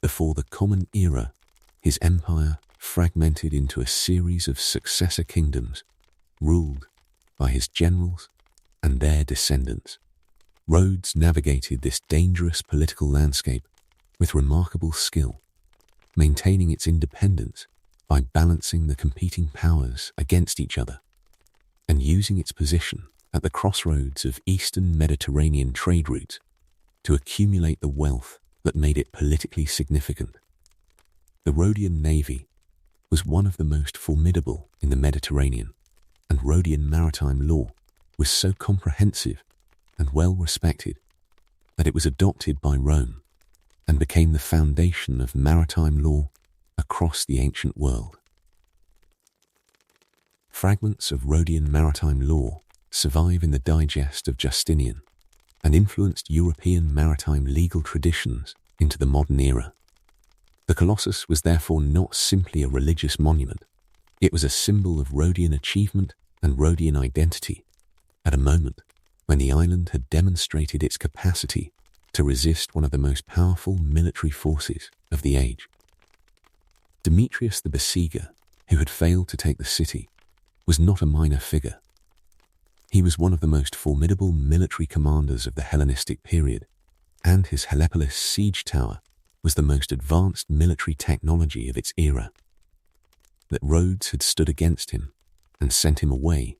before the Common Era, his empire fragmented into a series of successor kingdoms ruled by his generals and their descendants. Rhodes navigated this dangerous political landscape with remarkable skill. maintaining its independence by balancing the competing powers against each other and using its position at the crossroads of eastern Mediterranean trade routes to accumulate the wealth that made it politically significant. The Rhodian navy was one of the most formidable in the Mediterranean, and Rhodian maritime law was so comprehensive and well respected that it was adopted by Rome and became the foundation of maritime law across the ancient world. Fragments of Rhodian maritime law survive in the Digest of Justinian and influenced European maritime legal traditions into the modern era. The Colossus was therefore not simply a religious monument. It was a symbol of Rhodian achievement and Rhodian identity at a moment when the island had demonstrated its capacity to resist one of the most powerful military forces of the age. Demetrius the Besieger, who had failed to take the city, was not a minor figure. He was one of the most formidable military commanders of the Hellenistic period, and his Hellepolis siege tower was the most advanced military technology of its era. That Rhodes had stood against him and sent him away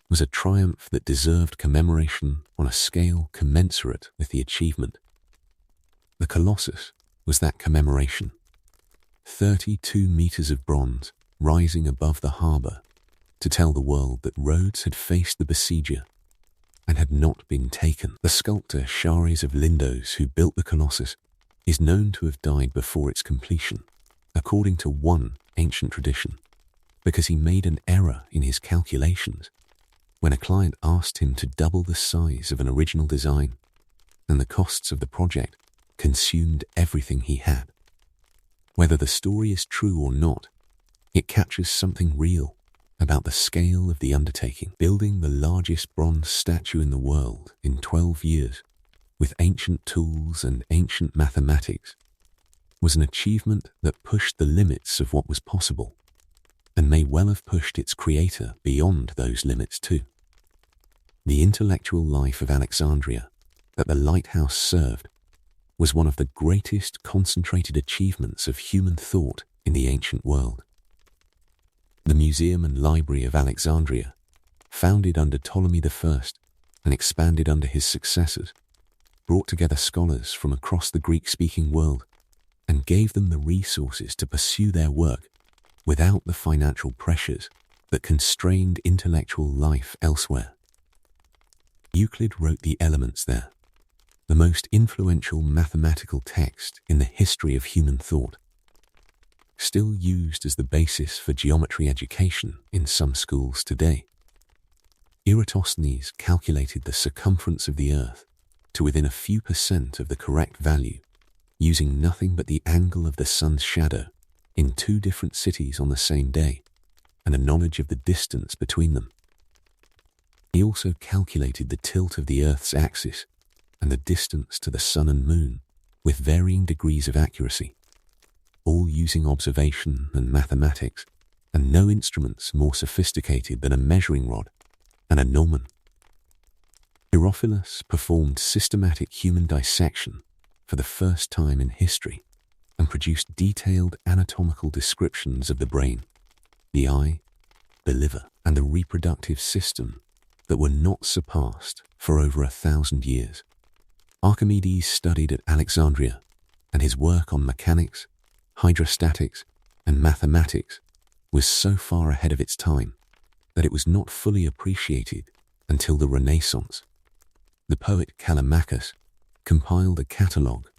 was a triumph that deserved commemoration on a scale commensurate with the achievement. The Colossus was that commemoration. 32 meters of bronze rising above the harbour to tell the world that Rhodes had faced the besieger and had not been taken. The sculptor Chares of Lindos, who built the Colossus, is known to have died before its completion, according to one ancient tradition, because he made an error in his calculations when a client asked him to double the size of an original design, and the costs of the project consumed everything he had. Whether the story is true or not, it captures something real about the scale of the undertaking. Building the largest bronze statue in the world in 12 years with ancient tools and ancient mathematics was an achievement that pushed the limits of what was possible and may well have pushed its creator beyond those limits too. The intellectual life of Alexandria that the lighthouse served was one of the greatest concentrated achievements of human thought in the ancient world. The Museum and Library of Alexandria, founded under Ptolemy I and expanded under his successors, brought together scholars from across the Greek-speaking world and gave them the resources to pursue their work without the financial pressures that constrained intellectual life elsewhere. Euclid wrote the Elements there, the most influential mathematical text in the history of human thought, still used as the basis for geometry education in some schools today. Eratosthenes calculated the circumference of the Earth to within a few % of the correct value, using nothing but the angle of the sun's shadow in 2 different cities on the same day, and a knowledge of the distance between them. He also calculated the tilt of the Earth's axis and the distance to the sun and moon with varying degrees of accuracy, all using observation and mathematics, and no instruments more sophisticated than a measuring rod and a gnomon. Herophilus performed systematic human dissection for the first time in history and produced detailed anatomical descriptions of the brain, the eye, the liver, and the reproductive system that were not surpassed for over 1,000 years. Archimedes studied at Alexandria, and his work on mechanics, hydrostatics, and mathematics was so far ahead of its time that it was not fully appreciated until the Renaissance. The poet Callimachus compiled a catalogue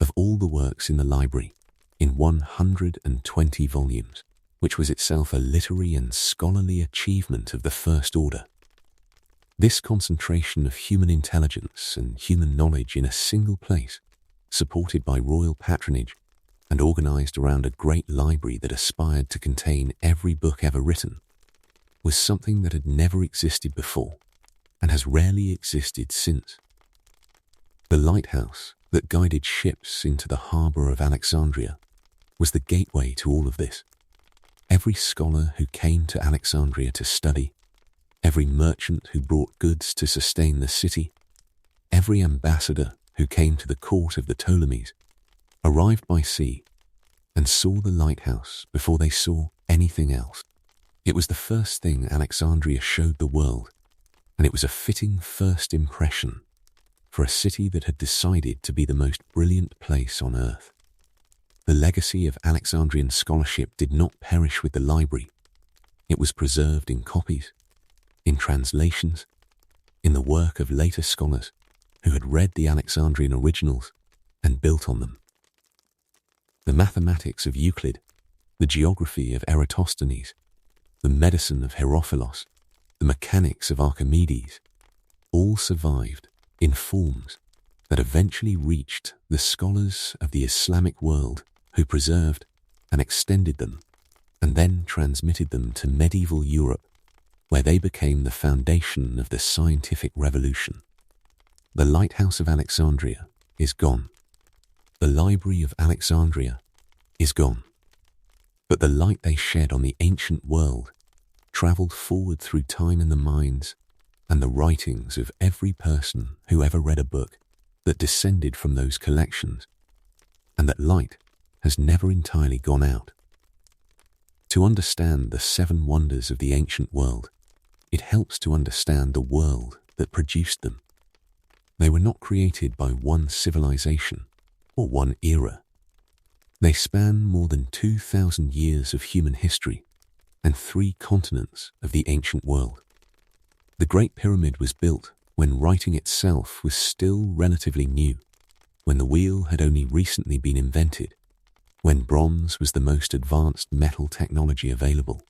of all the works in the library in 120 volumes, which was itself a literary and scholarly achievement of the first order. This concentration of human intelligence and human knowledge in a single place, supported by royal patronage and organized around a great library that aspired to contain every book ever written, was something that had never existed before and has rarely existed since. The lighthouse that guided ships into the harbour of Alexandria was the gateway to all of this. Every scholar who came to Alexandria to study, every merchant who brought goods to sustain the city, every ambassador who came to the court of the Ptolemies, arrived by sea and saw the lighthouse before they saw anything else. It was the first thing Alexandria showed the world, and it was a fitting first impression for a city that had decided to be the most brilliant place on earth. The legacy of Alexandrian scholarship did not perish with the library. It was preserved in copies, in translations, in the work of later scholars who had read the Alexandrian originals and built on them. The mathematics of Euclid, the geography of Eratosthenes, the medicine of Herophilos, the mechanics of Archimedes, all survived in forms that eventually reached the scholars of the Islamic world who preserved and extended them and then transmitted them to medieval Europe, where they became the foundation of the scientific revolution. The lighthouse of Alexandria is gone. The library of Alexandria is gone. But the light they shed on the ancient world travelled forward through time in the minds and the writings of every person who ever read a book that descended from those collections, and that light has never entirely gone out. To understand the 7 wonders of the ancient world, it helps to understand the world that produced them. They were not created by one civilization or one era. They span more than 2,000 years of human history and 3 continents of the ancient world. The Great Pyramid was built when writing itself was still relatively new, when the wheel had only recently been invented, when bronze was the most advanced metal technology available.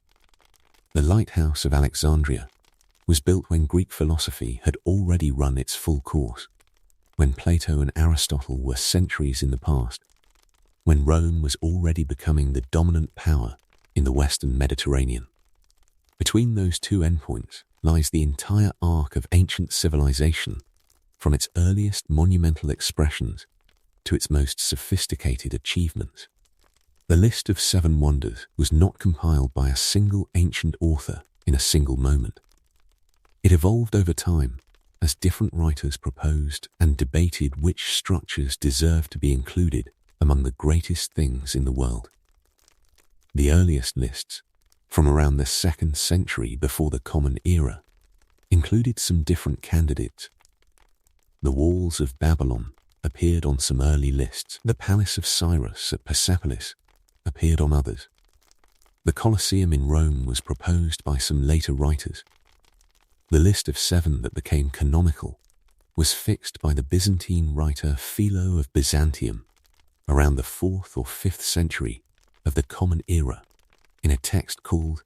The lighthouse of Alexandria was built when Greek philosophy had already run its full course, when Plato and Aristotle were centuries in the past, when Rome was already becoming the dominant power in the Western Mediterranean. Between those 2 endpoints lies the entire arc of ancient civilization, from its earliest monumental expressions to its most sophisticated achievements. The list of 7 wonders was not compiled by a single ancient author in a single moment. It evolved over time as different writers proposed and debated which structures deserved to be included among the greatest things in the world. The earliest lists, from around the 2nd century before the Common Era, included some different candidates. The walls of Babylon appeared on some early lists. The palace of Cyrus at Persepolis appeared on others. The Colosseum in Rome was proposed by some later writers. The list of 7 that became canonical was fixed by the Byzantine writer Philo of Byzantium around the 4th or 5th century of the Common Era in a text called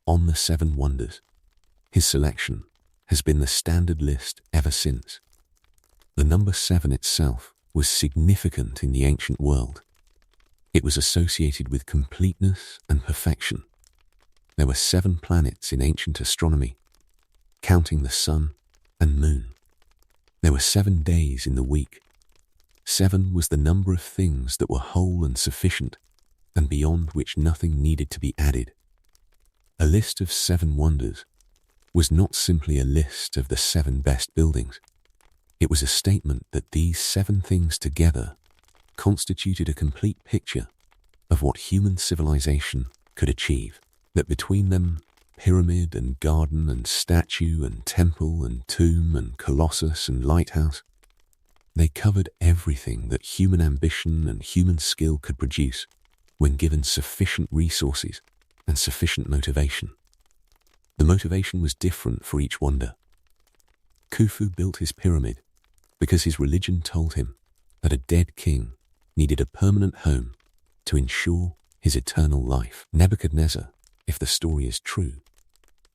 On the 7 Wonders. His selection has been the standard list ever since. The number 7 itself was significant in the ancient world. It was associated with completeness and perfection. There were 7 planets in ancient astronomy, counting the sun and moon. There were 7 days in the week. 7 was the number of things that were whole and sufficient, and beyond which nothing needed to be added. A list of 7 wonders was not simply a list of the 7 best buildings. It was a statement that these 7 things together constituted a complete picture of what human civilization could achieve, that between them, pyramid and garden and statue and temple and tomb and colossus and lighthouse, they covered everything that human ambition and human skill could produce when given sufficient resources and sufficient motivation. The motivation was different for each wonder. Khufu built his pyramid because his religion told him that a dead king needed a permanent home to ensure his eternal life. Nebuchadnezzar, if the story is true,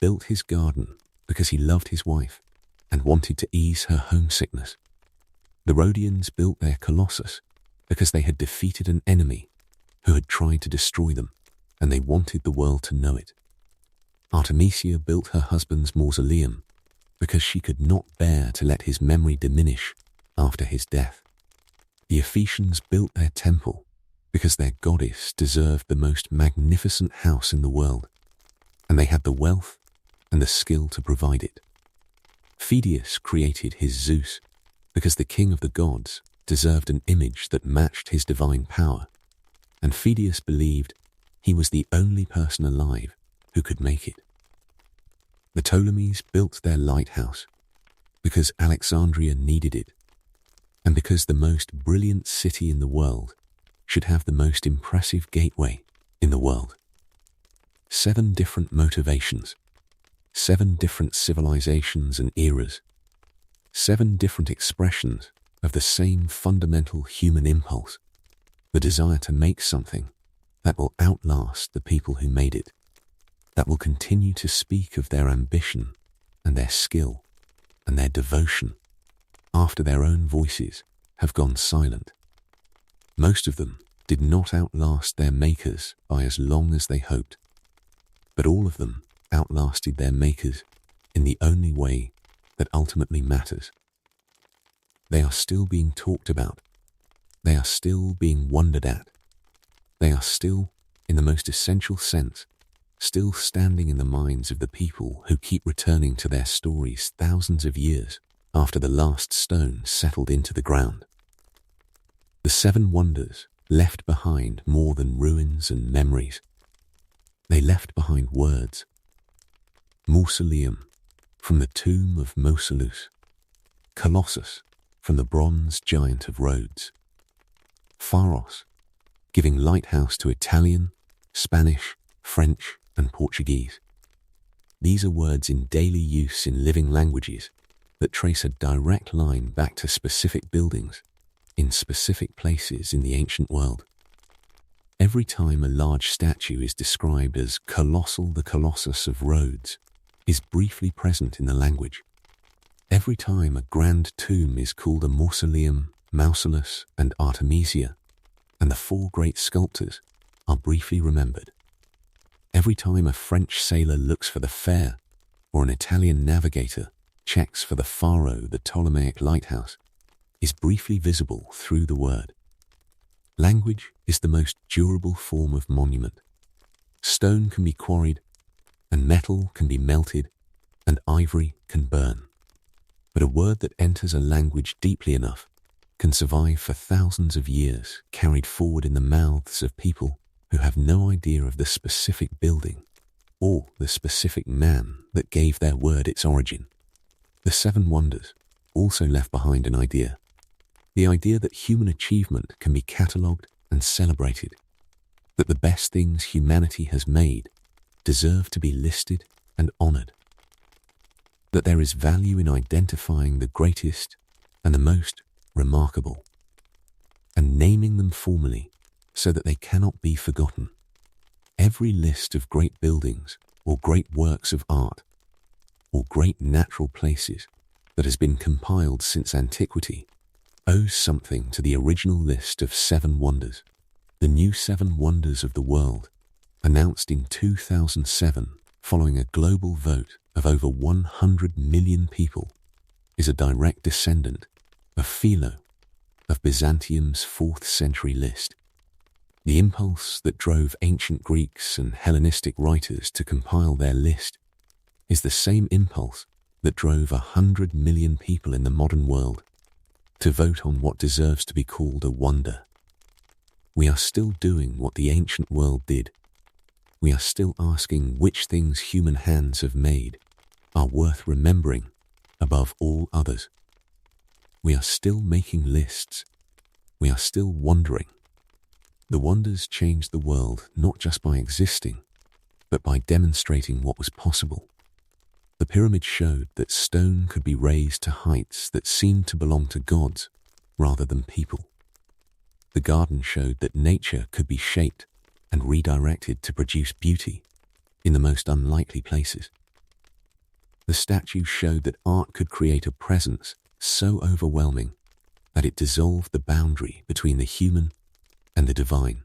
built his garden because he loved his wife and wanted to ease her homesickness. The Rhodians built their colossus because they had defeated an enemy who had tried to destroy them, and they wanted the world to know it. Artemisia built her husband's mausoleum because she could not bear to let his memory diminish after his death. The Ephesians built their temple because their goddess deserved the most magnificent house in the world, and they had the wealth and the skill to provide it. Pheidias created his Zeus because the king of the gods deserved an image that matched his divine power, and Pheidias believed he was the only person alive who could make it. The Ptolemies built their lighthouse because Alexandria needed it, and because the most brilliant city in the world should have the most impressive gateway in the world. 7 different motivations, 7 different civilizations and eras, 7 different expressions of the same fundamental human impulse, the desire to make something that will outlast the people who made it, that will continue to speak of their ambition and their skill and their devotion after their own voices have gone silent. Most of them did not outlast their makers by as long as they hoped, but all of them outlasted their makers in the only way that ultimately matters. They are still being talked about. They are still being wondered at. They are still, in the most essential sense, still standing in the minds of the people who keep returning to their stories thousands of years after the last stone settled into the ground. The 7 wonders left behind more than ruins and memories. They left behind words. Mausoleum, from the tomb of Mausolus. Colossus, from the bronze giant of Rhodes. Pharos, giving lighthouse to Italian, Spanish, French, and Portuguese. These are words in daily use in living languages that trace a direct line back to specific buildings in specific places in the ancient world. Every time a large statue is described as colossal, the Colossus of Rhodes is briefly present in the language. Every time a grand tomb is called a mausoleum, Mausolus, and Artemisia, and the 4 great sculptors are briefly remembered. Every time a French sailor looks for the fair, or an Italian navigator checks for the Faro, the Ptolemaic lighthouse is briefly visible through the word. Language is the most durable form of monument. Stone can be quarried, and metal can be melted, and ivory can burn. But a word that enters a language deeply enough can survive for thousands of years, carried forward in the mouths of people who have no idea of the specific building or the specific man that gave their word its origin. The 7 wonders also left behind an idea. The idea that human achievement can be catalogued and celebrated, that the best things humanity has made deserve to be listed and honored, that there is value in identifying the greatest and the most remarkable, and naming them formally so that they cannot be forgotten. Every list of great buildings or great works of art or great natural places that has been compiled since antiquity owes something to the original list of 7 wonders. The new 7 wonders of the world, announced in 2007 following a global vote of over 100 million people, is a direct descendant of Philo, of Byzantium's 4th century list. The impulse that drove ancient Greeks and Hellenistic writers to compile their list is the same impulse that drove 100 million people in the modern world to vote on what deserves to be called a wonder. We are still doing what the ancient world did. We are still asking which things human hands have made are worth remembering above all others. We are still making lists. We are still wondering. The wonders changed the world not just by existing, but by demonstrating what was possible. The pyramid showed that stone could be raised to heights that seemed to belong to gods rather than people. The garden showed that nature could be shaped and redirected to produce beauty in the most unlikely places. The statue showed that art could create a presence so overwhelming that it dissolved the boundary between the human and the divine.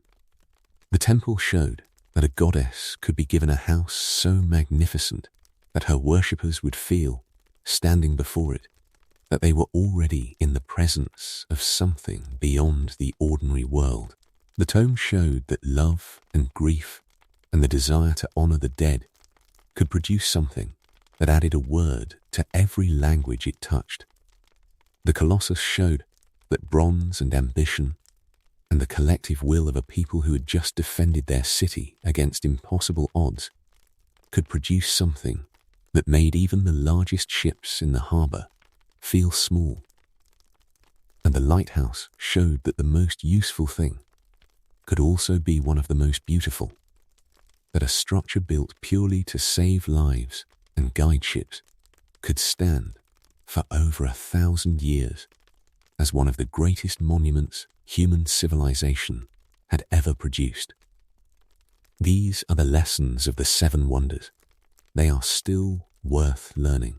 The temple showed that a goddess could be given a house so magnificent that her worshippers would feel, standing before it, that they were already in the presence of something beyond the ordinary world. The tome showed that love and grief and the desire to honor the dead could produce something that added a word to every language it touched. The Colossus showed that bronze and ambition and the collective will of a people who had just defended their city against impossible odds could produce something that made even the largest ships in the harbor feel small. And the lighthouse showed that the most useful thing could also be one of the most beautiful, that a structure built purely to save lives and guide ships could stand for over 1,000 years as one of the greatest monuments human civilization had ever produced. These are the lessons of the seven wonders. They are still worth learning.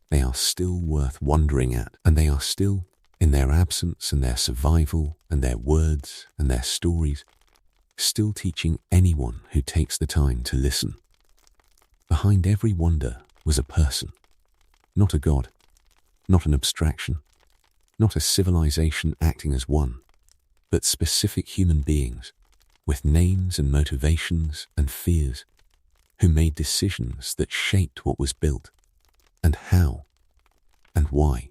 They are still worth wondering at, and they are still, in their absence and their survival and their words and their stories, still teaching anyone who takes the time to listen. Behind every wonder was a person, not a god, not an abstraction, not a civilization acting as one, but specific human beings with names and motivations and fears, who made decisions that shaped what was built, and how, and why.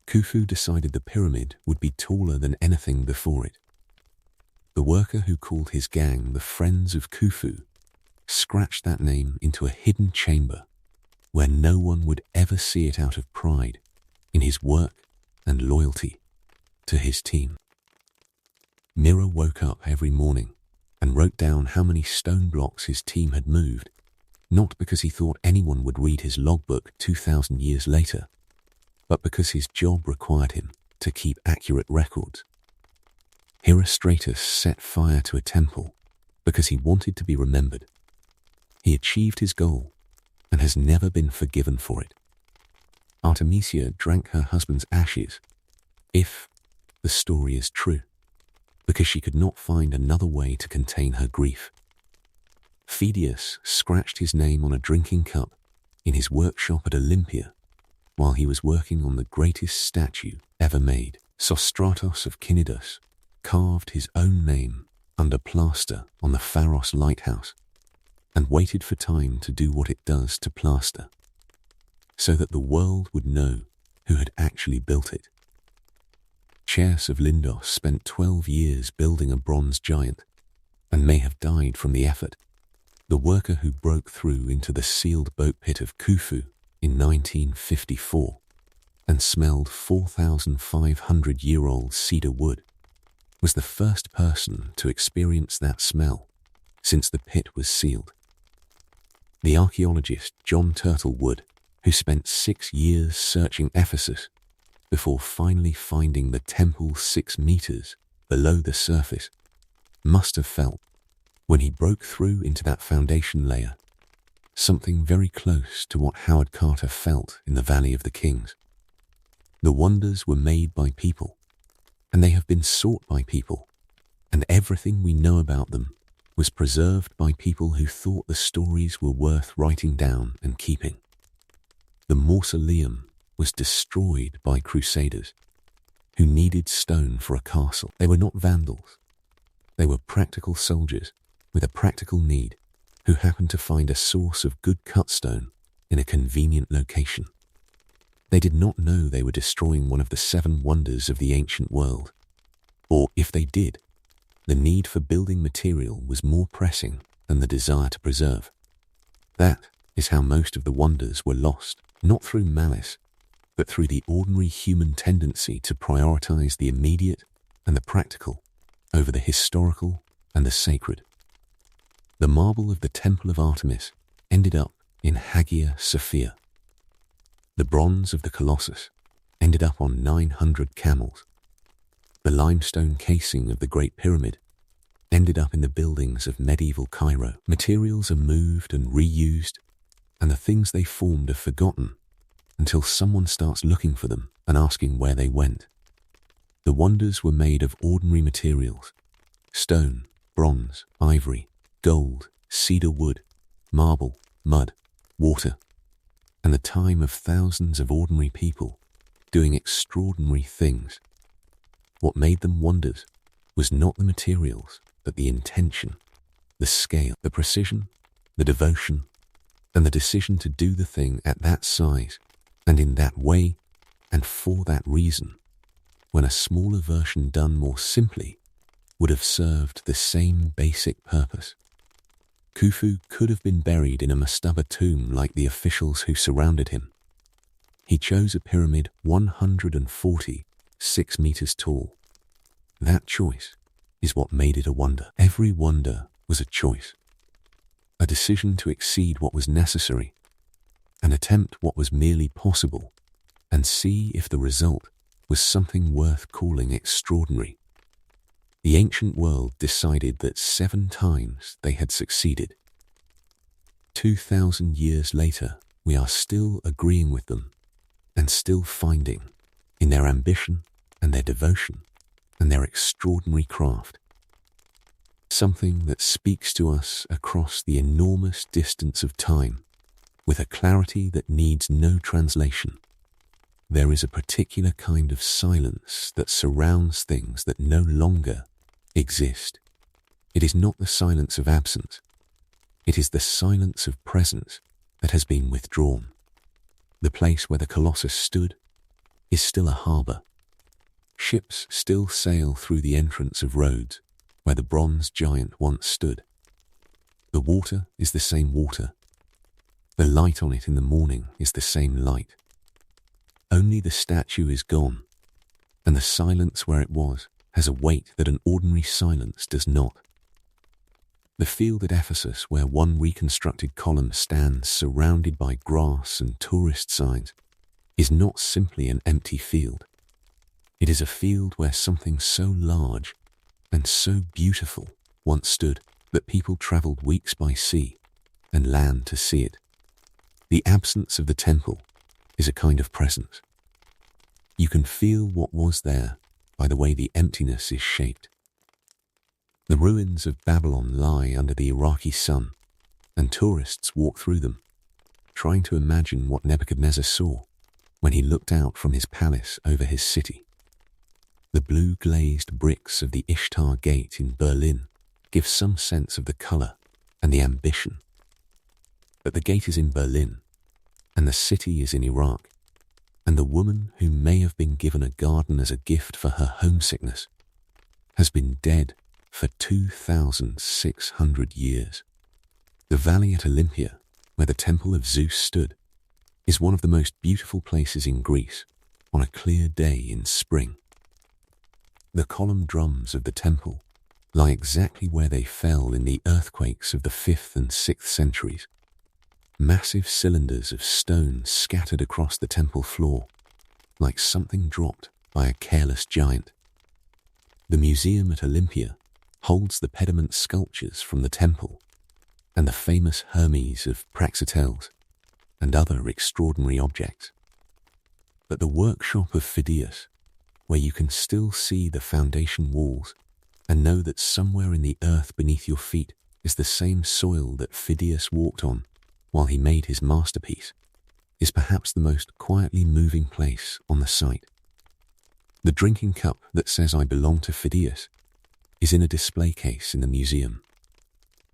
Khufu decided the pyramid would be taller than anything before it. The worker who called his gang the Friends of Khufu scratched that name into a hidden chamber where no one would ever see it out of pride in his work and loyalty to his team. Mira woke up every morning and wrote down how many stone blocks his team had moved, not because he thought anyone would read his logbook 2,000 years later, but because his job required him to keep accurate records. Herostratus set fire to a temple because he wanted to be remembered. He achieved his goal and has never been forgiven for it. Artemisia drank her husband's ashes, if the story is true, because she could not find another way to contain her grief. Pheidias scratched his name on a drinking cup in his workshop at Olympia while he was working on the greatest statue ever made. Sostratos of Cnidus carved his own name under plaster on the Pharos lighthouse and waited for time to do what it does to plaster, so that the world would know who had actually built it. Chares of Lindos spent 12 years building a bronze giant and may have died from the effort. The worker who broke through into the sealed boat pit of Khufu in 1954 and smelled 4,500-year-old cedar wood was the first person to experience that smell since the pit was sealed. The archaeologist John Turtlewood, who spent 6 years searching Ephesus before finally finding the temple 6 meters below the surface, must have felt, when he broke through into that foundation layer, something very close to what Howard Carter felt in the Valley of the Kings. The wonders were made by people, and they have been sought by people, and everything we know about them was preserved by people who thought the stories were worth writing down and keeping. The mausoleum was destroyed by crusaders who needed stone for a castle. They were not vandals. They were practical soldiers with a practical need who happened to find a source of good cut stone in a convenient location. They did not know they were destroying one of the 7 wonders of the ancient world. Or if they did, the need for building material was more pressing than the desire to preserve. That is how most of the wonders were lost, not through malice, but through the ordinary human tendency to prioritize the immediate and the practical over the historical and the sacred. The marble of the Temple of Artemis ended up in Hagia Sophia. The bronze of the Colossus ended up on 900 camels. The limestone casing of the Great Pyramid ended up in the buildings of medieval Cairo. Materials are moved and reused, and the things they formed are forgotten until someone starts looking for them and asking where they went. The wonders were made of ordinary materials: stone, bronze, ivory, gold, cedar wood, marble, mud, water, and the time of thousands of ordinary people doing extraordinary things. What made them wonders was not the materials, but the intention, the scale, the precision, the devotion, and the decision to do the thing at that size and in that way and for that reason. when a smaller version done more simply would have served the same basic purpose. Khufu could have been buried in a mastaba tomb like the officials who surrounded him. He chose a pyramid 146 meters tall. That choice is what made it a wonder. Every wonder was a choice, a decision to exceed what was necessary, and attempt what was merely possible, and see if the result was something worth calling extraordinary. The ancient world decided that 7 times they had succeeded. 2,000 years later, we are still agreeing with them, and still finding, in their ambition and their devotion and their extraordinary craft, something that speaks to us across the enormous distance of time with a clarity that needs no translation. There is a particular kind of silence that surrounds things that no longer exist. It is not the silence of absence. It is the silence of presence that has been withdrawn. The place where the Colossus stood is still a harbour. Ships still sail through the entrance of Rhodes, where the bronze giant once stood. The water is the same water. The light on it in the morning is the same light. Only the statue is gone, and the silence where it was has a weight that an ordinary silence does not. The field at Ephesus, where one reconstructed column stands surrounded by grass and tourist signs, is not simply an empty field. It is a field where something so large and so beautiful once stood that people travelled weeks by sea and land to see it. The absence of the temple is a kind of presence. You can feel what was there by the way the emptiness is shaped. The ruins of Babylon lie under the Iraqi sun, and tourists walk through them, trying to imagine what Nebuchadnezzar saw when he looked out from his palace over his city. The blue glazed bricks of the Ishtar Gate in Berlin give some sense of the colour and the ambition. But the gate is in Berlin, and the city is in Iraq, and the woman who may have been given a garden as a gift for her homesickness has been dead for 2,600 years. The valley at Olympia, where the temple of Zeus stood, is one of the most beautiful places in Greece on a clear day in spring. The column drums of the temple lie exactly where they fell in the earthquakes of the 5th and 6th centuries. Massive cylinders of stone scattered across the temple floor, like something dropped by a careless giant. The museum at Olympia holds the pediment sculptures from the temple and the famous Hermes of Praxiteles and other extraordinary objects. But the workshop of Pheidias, where you can still see the foundation walls and know that somewhere in the earth beneath your feet is the same soil that Pheidias walked on while he made his masterpiece, is perhaps the most quietly moving place on the site. The drinking cup that says "I belong to Pheidias" is in a display case in the museum.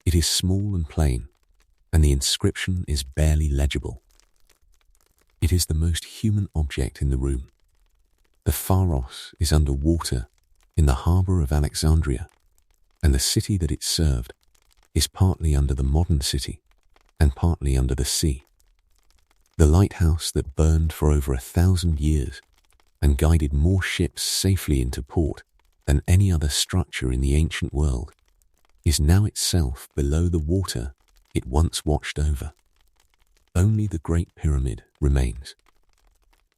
It is small and plain, and the inscription is barely legible. It is the most human object in the room. The Pharos is under water in the harbour of Alexandria, and the city that it served is partly under the modern city and partly under the sea. The lighthouse that burned for over 1,000 years and guided more ships safely into port than any other structure in the ancient world is now itself below the water it once watched over. Only the Great Pyramid remains.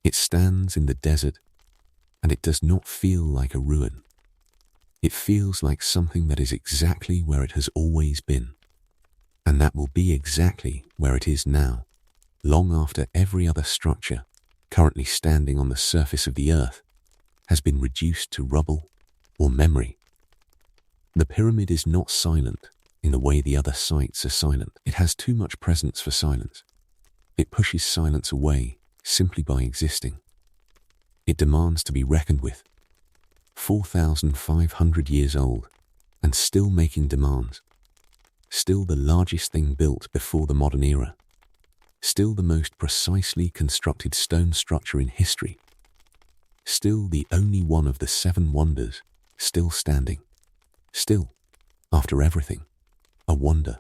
It stands in the desert, and it does not feel like a ruin. It feels like something that is exactly where it has always been, and that will be exactly where it is now, long after every other structure currently standing on the surface of the earth has been reduced to rubble or memory. The pyramid is not silent in the way the other sites are silent. It has too much presence for silence. It pushes silence away simply by existing. It demands to be reckoned with. 4,500 years old and still making demands. Still the largest thing built before the modern era. Still the most precisely constructed stone structure in history. still the only one of the seven wonders still standing. Still, after everything, a wonder.